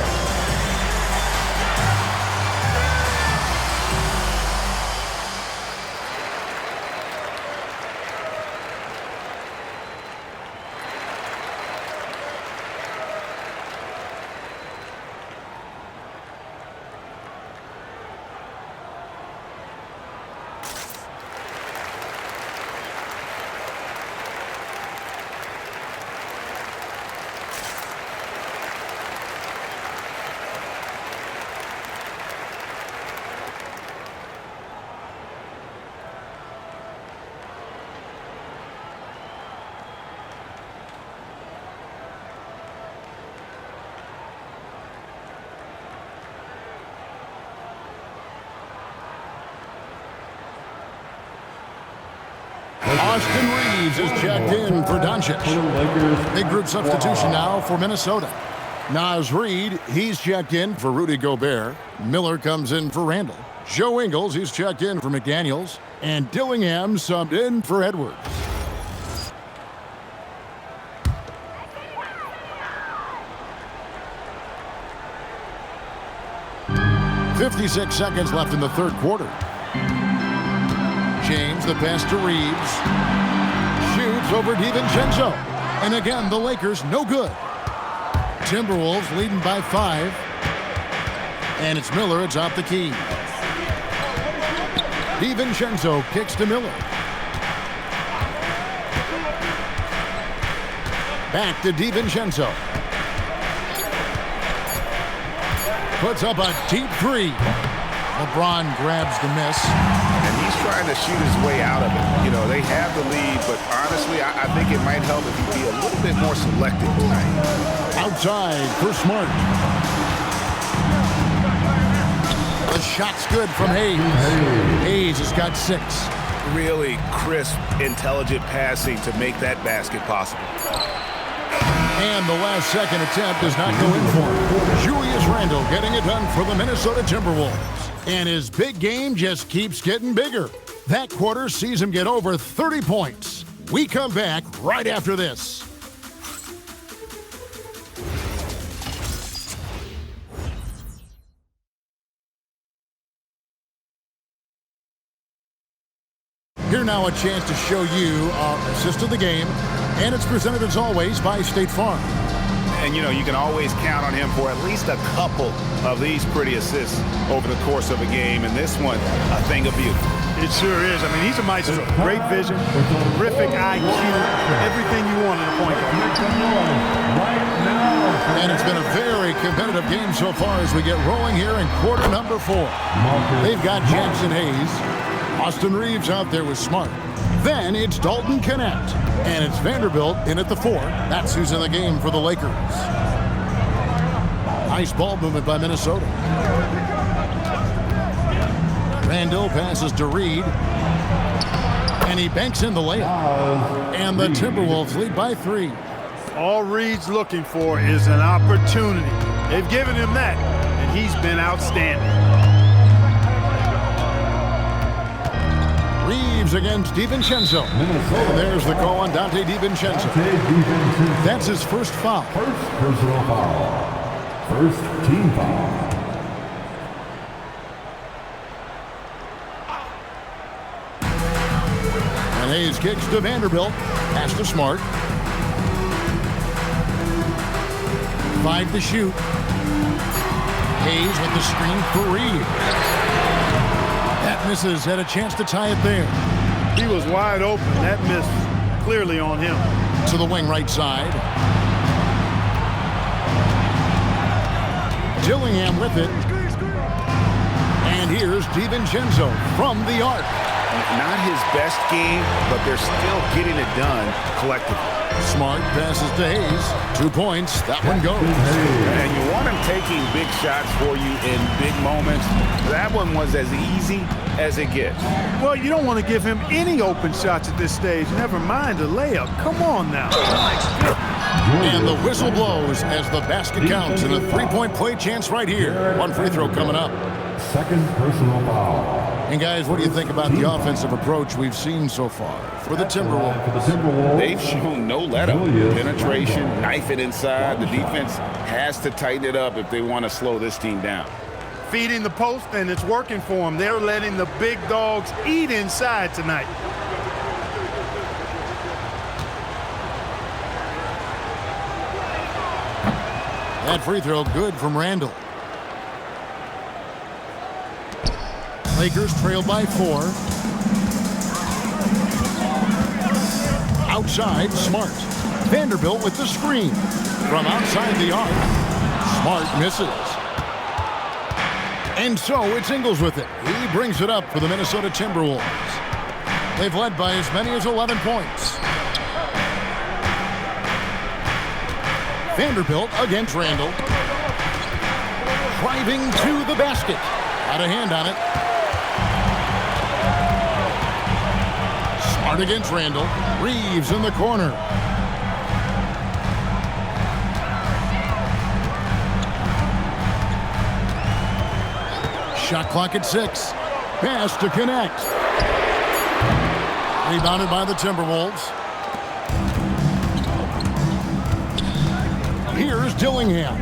Austin Reeves is checked in for Doncic. Big group substitution now for Minnesota. Naz Reid, he's checked in for Rudy Gobert. Miller comes in for Randle. Joe Ingles, he's checked in for McDaniels. And Dillingham subbed in for Edwards. 56 seconds left in the third quarter. James, the pass to Reeves. Shoots over DiVincenzo. And again, the Lakers no good. Timberwolves leading by 5. And it's Miller atop the key. DiVincenzo kicks to Miller. Back to DiVincenzo. Puts up a deep 3. LeBron grabs the miss. And he's trying to shoot his way out of it. You know, they have the lead, but honestly, I think it might help if he be a little bit more selective tonight. Outside for Smart. The shot's good from Hayes. Hayes has got 6. Really crisp, intelligent passing to make that basket possible. And the last second attempt does not go in for him. Julius Randle getting it done for the Minnesota Timberwolves. And his big game just keeps getting bigger. That quarter sees him get over 30 points. We come back right after this. Here now a chance to show you our assist of the game, and it's presented as always by State Farm. And you know, you can always count on him for at least a couple of these pretty assists over the course of a game, and this one, a thing of beauty. It sure is. I mean, he's a maestro. Great vision, terrific IQ, everything you want in a point guard. And it's been a very competitive game so far as we get rolling here in quarter number 4. They've got Jackson Hayes. Austin Reeves out there with Smart. Then it's Dalton Connect. And it's Vanderbilt in at the 4. That's who's in the game for the Lakers. Nice ball movement by Minnesota. Randle passes to Reed. And he banks in the layup. And the Timberwolves lead by 3. All Reed's looking for is an opportunity. They've given him that, and he's been outstanding. Reeves against DiVincenzo. There's the call on Dante DiVincenzo. That's his first foul. First personal foul. First team foul. And Hayes kicks to Vanderbilt. Pass to Smart. 5 to shoot. Hayes with the screen for Reed. That misses, had a chance to tie it there. He was wide open. That miss clearly on him. To the wing right side. Dillingham with it. And here's DiVincenzo from the arc. Not his best game, but they're still getting it done collectively. Smart passes to Hayes. 2 points. That one goes. And you want him taking big shots for you in big moments. That one was as easy as it gets. Well, you don't want to give him any open shots at this stage. Never mind a layup. Come on now. And the whistle blows as the basket counts and a 3-point play chance right here. One free throw coming up. Second personal foul. And guys, what do you think about the offensive approach we've seen so far for the Timberwolves? They've shown no let-up. Penetration, knife it inside. The defense has to tighten it up if they want to slow this team down. Feeding the post, and it's working for them. They're letting the big dogs eat inside tonight. That free throw good from Randle. Lakers trail by 4. Outside, Smart. Vanderbilt with the screen. From outside the arc. Smart misses. And so it's Ingles with it. He brings it up for the Minnesota Timberwolves. They've led by as many as 11 points. Vanderbilt against Randle. Driving to the basket. Got a hand on it. Smart against Randle. Reeves in the corner. Shot clock at 6. Pass to Connect. Rebounded by the Timberwolves. Here's Dillingham.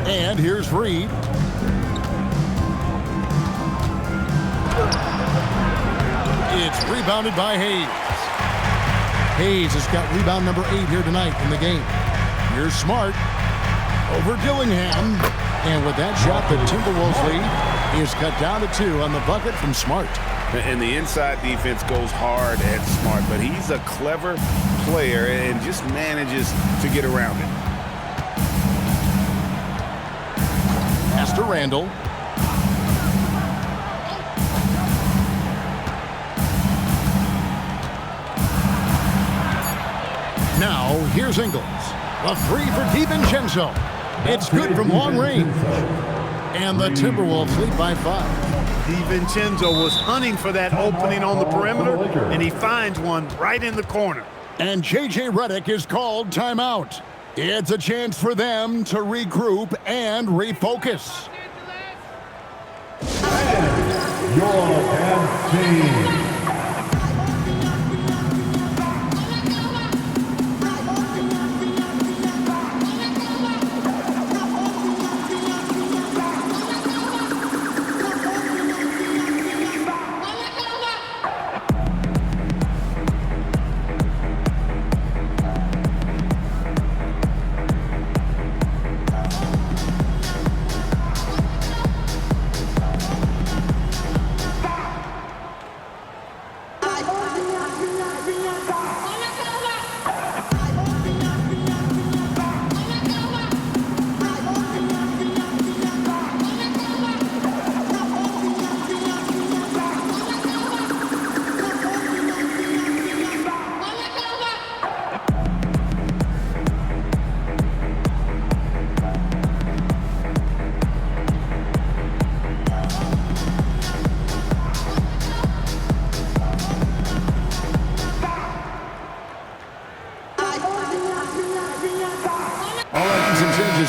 And here's Reed. It's rebounded by Hayes. Hayes has got rebound number 8 here tonight in the game. Here's Smart over Dillingham. And with that shot, the Timberwolves lead is cut down to 2 on the bucket from Smart. And the inside defense goes hard at Smart, but he's a clever player and just manages to get around it. Pass to Randall. Now, here's Ingles. A 3 for DiVincenzo. It's good from long range. And the Timberwolves lead by 5. DiVincenzo was hunting for that opening on the perimeter, and he finds one right in the corner. And J.J. Redick is called timeout. It's a chance for them to regroup and refocus. Your Cavs team.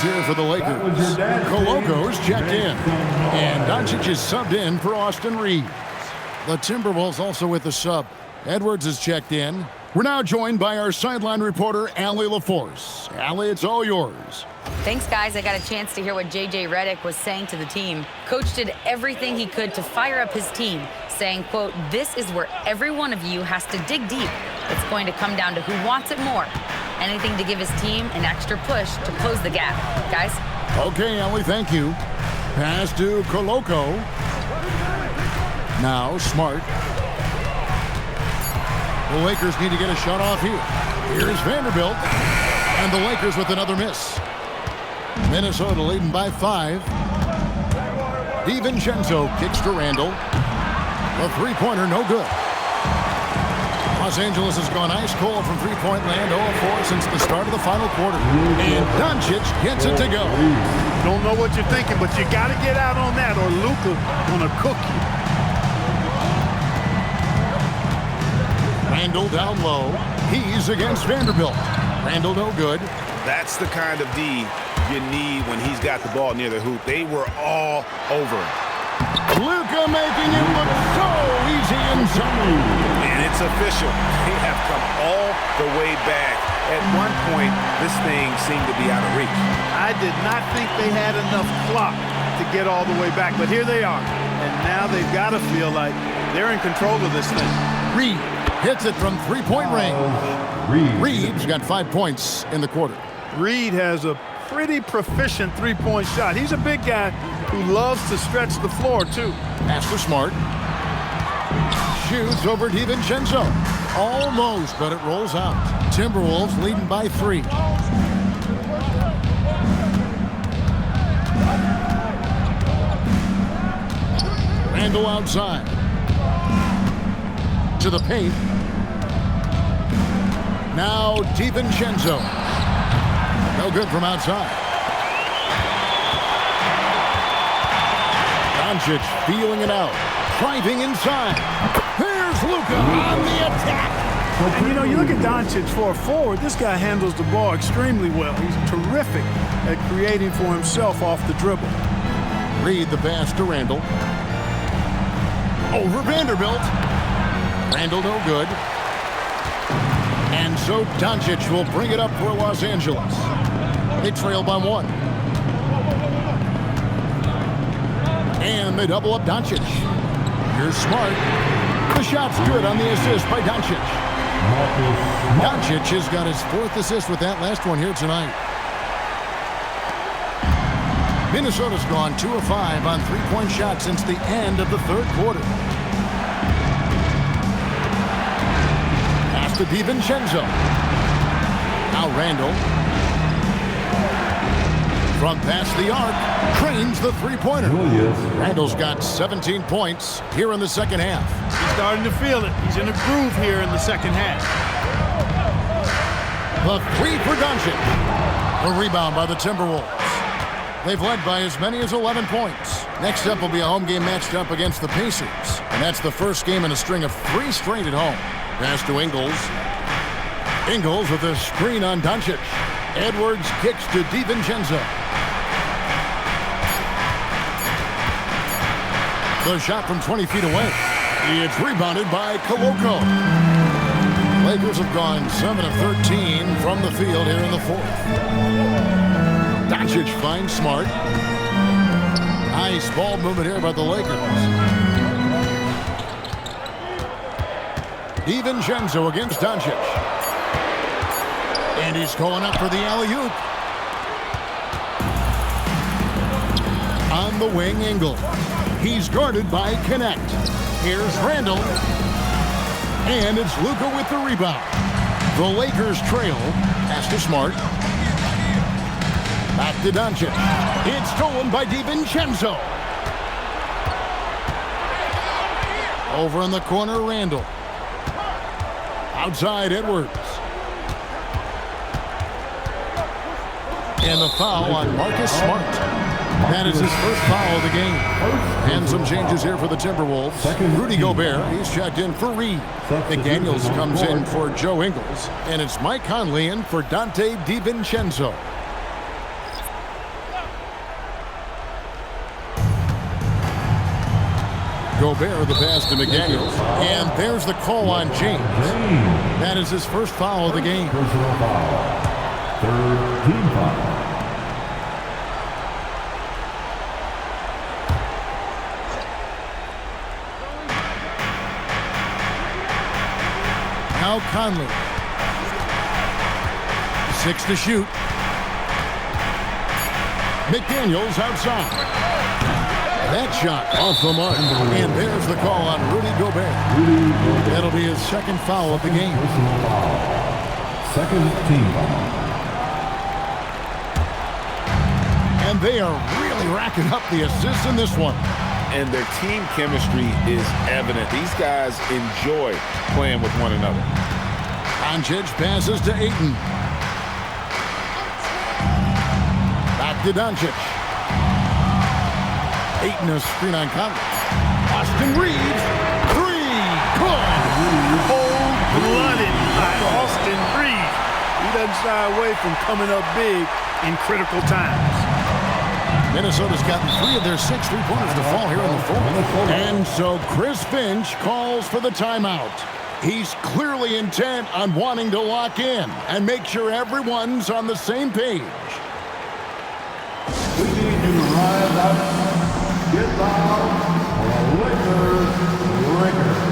Here for the Lakers. Coloco's checked in. And Doncic is subbed in for Austin Reeves. The Timberwolves also with the sub. Edwards is checked in. We're now joined by our sideline reporter, Allie LaForce. Allie, it's all yours. Thanks, guys. I got a chance to hear what J.J. Redick was saying to the team. Coach did everything he could to fire up his team, saying, quote, "This is where every one of you has to dig deep. It's going to come down to who wants it more. Anything to give his team an extra push to close the gap." Guys? Okay, Allie, thank you. Pass to Coloco. Now, Smart. The Lakers need to get a shot off here. Here's Vanderbilt. And the Lakers with another miss. Minnesota leading by 5. DiVincenzo kicks to Randall. The three-pointer, no good. Los Angeles has gone ice cold from three-point land, 0-4 since the start of the final quarter. And Doncic gets it to go. Don't know what you're thinking, but you got to get out on that or Luka gonna cook you. Randall down low. He's against Vanderbilt. Randall no good. That's the kind of D you need when he's got the ball near the hoop. They were all over him. Luka making it look so easy inside. And it's official. They have come all the way back. At one point, this thing seemed to be out of reach. I did not think they had enough clock to get all the way back, but here they are. And now they've got to feel like they're in control of this thing. Reed hits it from three-point range. Reed's got 5 points in the quarter. Reed has a pretty proficient three-point shot. He's a big guy who loves to stretch the floor, too. Pass to Smart. Shoots over DiVincenzo. Almost, but it rolls out. Timberwolves leading by 3. Randall outside. To the paint. Now DiVincenzo. No good from outside. Doncic feeling it out. Driving inside. Here's Luka on the attack. And, you know, you look at Doncic for a forward, this guy handles the ball extremely well. He's terrific at creating for himself off the dribble. Reed the pass to Randall. Over Vanderbilt. Randall no good. And so Doncic will bring it up for Los Angeles. They trail by 1. And they double up Doncic. Here's Smart. The shot's good on the assist by Doncic. Doncic has got his 4th assist with that last one here tonight. Minnesota's gone 2 of 5 on three-point shots since the end of the 3rd quarter. Pass to DiVincenzo. Now Randall. From past the arc, cranes the three-pointer. Randall's got 17 points here in the second half. He's starting to feel it. He's in a groove here in the second half. The three for Doncic. A rebound by the Timberwolves. They've led by as many as 11 points. Next up will be a home game matched up against the Pacers. And that's the first game in a string of 3 straight at home. Pass to Ingles. Ingles with a screen on Doncic. Edwards kicks to DiVincenzo. The shot from 20 feet away. It's rebounded by Koloko. Lakers have gone 7 of 13 from the field here in the 4th. Doncic finds Smart. Nice ball movement here by the Lakers. DiVincenzo against Doncic. And he's going up for the alley-oop. On the wing, Ingles. He's guarded by Connect. Here's Randall. And it's Luka with the rebound. The Lakers trail. Pass to Smart. Back to Doncic. It's stolen by DiVincenzo. Over in the corner, Randall. Outside, Edwards. And the foul on Marcus Smart. That is his first foul of the game. And some changes here for the Timberwolves. Rudy Gobert, he's checked in for Reed. McDaniels comes in for Joe Ingles. And it's Mike Conley in for Dante DiVincenzo. Gobert the pass to McDaniels. And there's the call on James. That is his first foul of the game. Personal foul. 3rd team foul. Now Conley. 6 to shoot. McDaniels outside. That shot off the mark. And there's the call on Rudy Gobert. That'll be his second foul of the game. Personal foul. 2nd team foul. And they are really racking up the assists in this one. And their team chemistry is evident. These guys enjoy playing with one another. Doncic passes to Ayton. Back to Doncic. Ayton a screen on Conley. Austin Reeves. 3. Good. Cold-blooded by Austin Reeves. He doesn't shy away from coming up big in critical times. Minnesota's gotten 3 of their 6 three-pointers to fall here in the 4th. And so Chris Finch calls for the timeout. He's clearly intent on wanting to lock in and make sure everyone's on the same page. We need you to rise up, get loud, or Lakers, Lakers.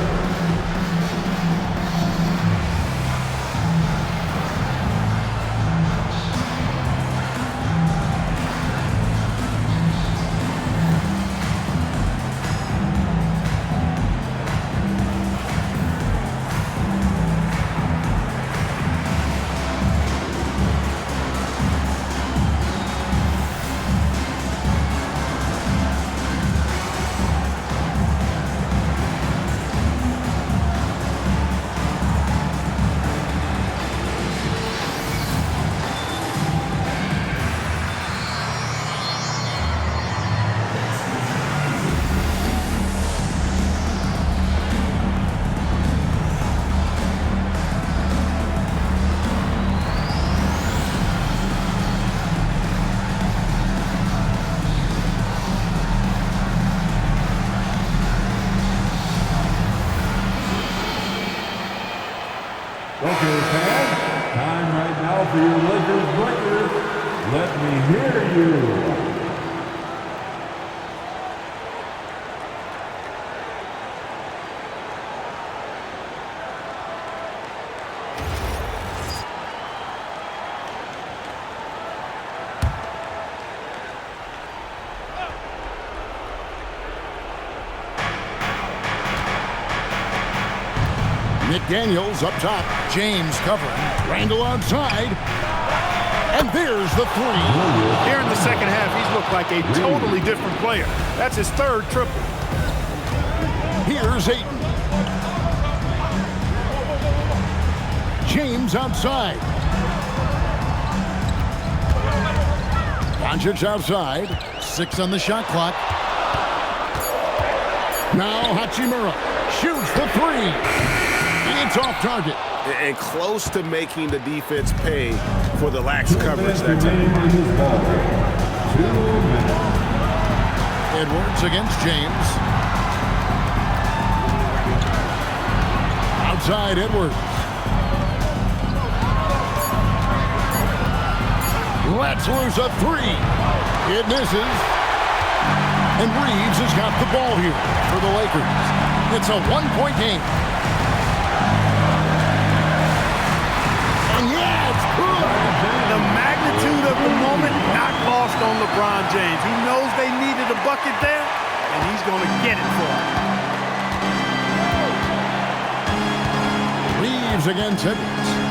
Okay, fans, time right now for your Lakers Breakers. Let me hear you. McDaniels up top. James covering. Randall outside. And there's the three. Here in the second half, he's looked like a totally different player. That's his third triple. Here's Ayton. James outside. Doncic outside. 6 on the shot clock. Now Hachimura shoots the three. It's off target. And close to making the defense pay for the lax coverage that time. Edwards against James. Outside Edwards. Lets loose a three. It misses. And Reeves has got the ball here for the Lakers. It's a one-point game. And yeah, it's good. The magnitude of the moment not lost on LeBron James. He knows they needed a bucket there, and he's going to get it for them. Reeves against Edwards.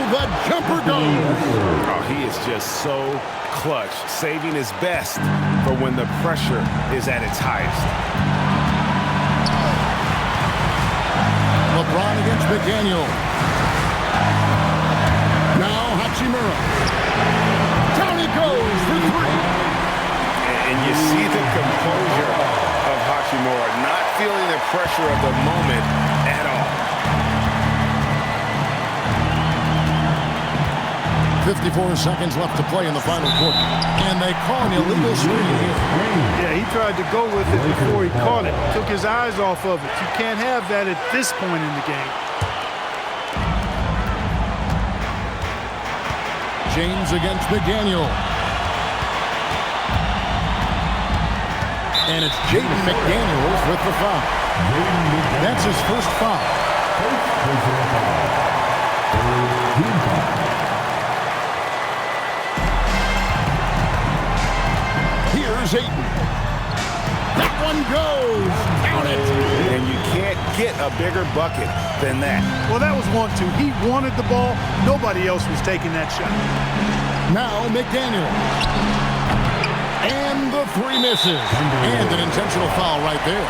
The jumper goes. Oh, he is just so clutch, saving his best for when the pressure is at its highest. LeBron against McDaniel. Now Hachimura. Down he goes for three. And you see the composure of Hachimura, not feeling the pressure of the moment at all. 54 seconds left to play in the final quarter. And they call an illegal screen here. Yeah, he tried to go with it before he caught it. Took his eyes off of it. You can't have that at this point in the game. James against McDaniel. And it's Jaden McDaniels with the foul. That's his first foul. Here's Ayton. That one goes. Count it. And you can't get a bigger bucket than that. Well, that was 1-2. He wanted the ball. Nobody else was taking that shot. Now McDaniel. And the three misses. And an intentional foul right there.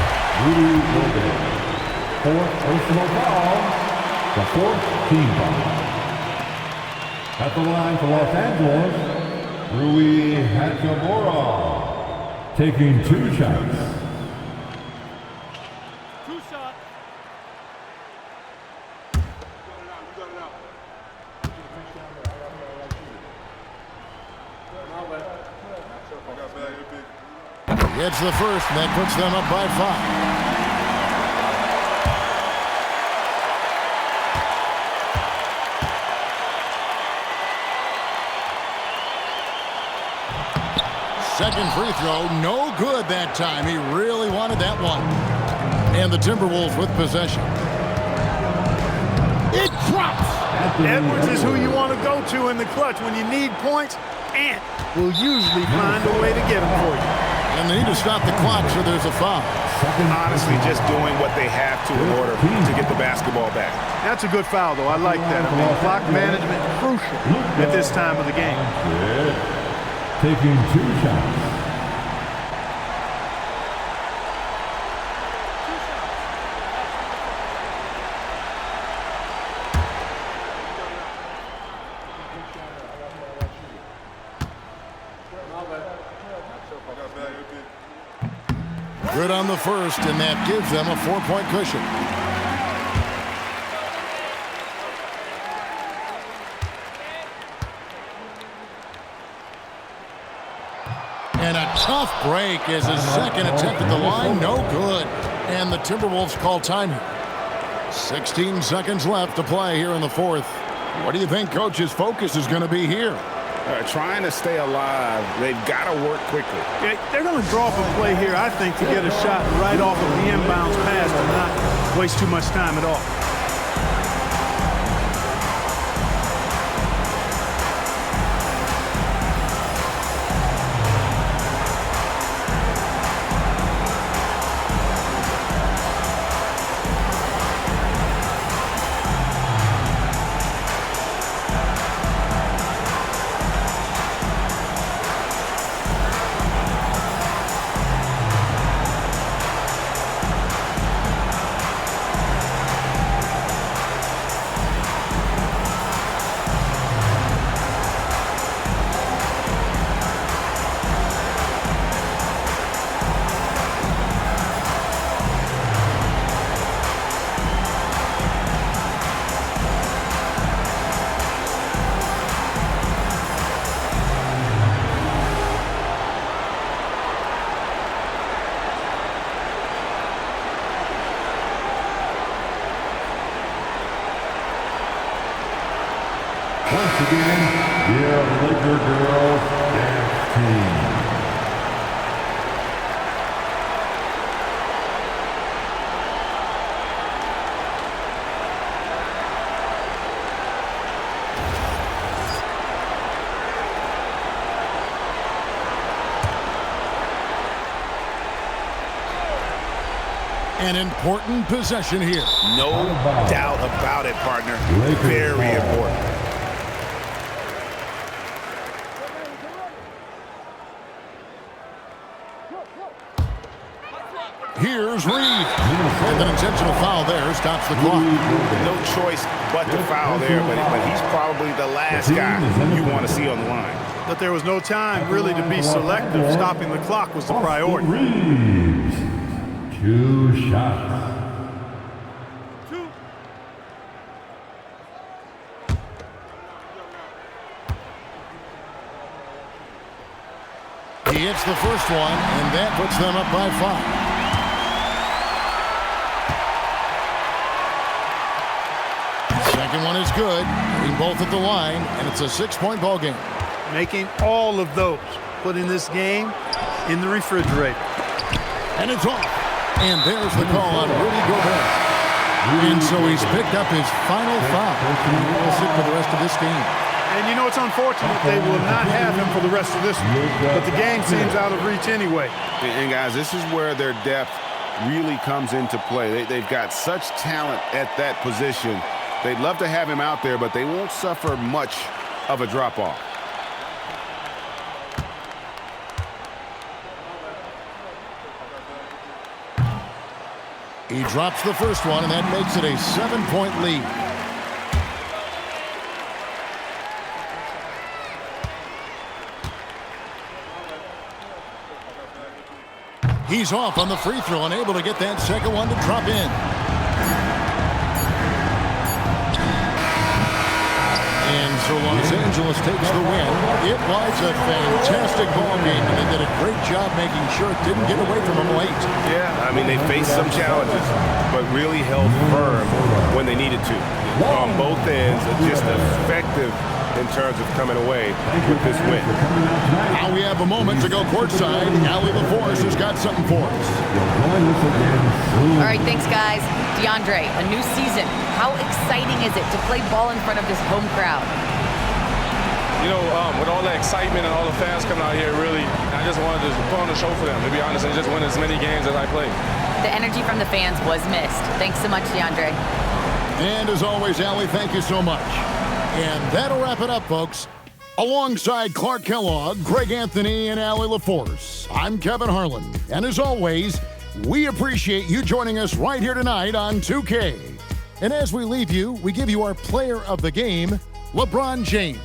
Fourth personal foul. The fourth team foul. At the line for Los Angeles, Rui Hachimura. Taking 2 shots. It's the first, and that puts them up by 5. Second free throw, no good that time. He really wanted that one. And the Timberwolves with possession. It drops. Edwards is who you want to go to in the clutch. When you need points, Ant will usually find a way to get them for you. And they need to stop the clock, so there's a foul. Honestly, just doing what they have to in order to get the basketball back. That's a good foul, though. I like that. I mean, clock management crucial at this time of the game. Taking 2 shots. Good on the first, and that gives them a 4-point cushion. And a tough break is his second attempt at the line. No good. And the Timberwolves call time here. 16 seconds left to play here in the fourth. What do you think Coach's focus is going to be here? Trying to stay alive. They've got to work quickly. Yeah, they're going to draw up a play here, I think, to get a shot right off of the inbounds pass and not waste too much time at all. Once again, your Laker girls dance team. An important possession here. No doubt about it, partner. Very important. Here's Reed. And an intentional foul there stops the clock. No choice but to foul there, but he's probably the last guy you want to see on the line. But there was no time really to be selective. Stopping the clock was the priority. Reeves. 2 shots. He hits the first one, and that puts them up by 5. Second one is good. Hitting both at the line, and it's a 6-point ball game. Making all of those. Putting this game in the refrigerator. And it's off. And there's the call on Rudy Gobert. And so he's picked up his final foul. He will sit for the rest of this game. And you know, it's unfortunate they will not have him for the rest of this one. But the game seems out of reach anyway. And guys, this is where their depth really comes into play. They've got such talent at that position. They'd love to have him out there, but they won't suffer much of a drop-off. He drops the first one, and that makes it a 7-point lead. He's off on the free throw and able to get that second one to drop in. And so Los Angeles takes the win. It was a fantastic ball game, and they did a great job making sure it didn't get away from them late. Yeah, I mean, they faced some challenges, but really held firm when they needed to. On both ends, just effective in terms of coming away with this win. Now we have a moment to go courtside. Allie LaForce has got something for us. All right, thanks, guys. DeAndre, a new season. How exciting is it to play ball in front of this home crowd? You know, with all the excitement and all the fans coming out here, really, I just wanted to put on a show for them, to be honest, and just win as many games as I played. The energy from the fans was missed. Thanks so much, DeAndre. And as always, Allie, thank you so much. And that'll wrap it up, folks. Alongside Clark Kellogg, Greg Anthony, and Allie LaForce, I'm Kevin Harlan. And as always, we appreciate you joining us right here tonight on 2K. And as we leave you, we give you our player of the game, LeBron James.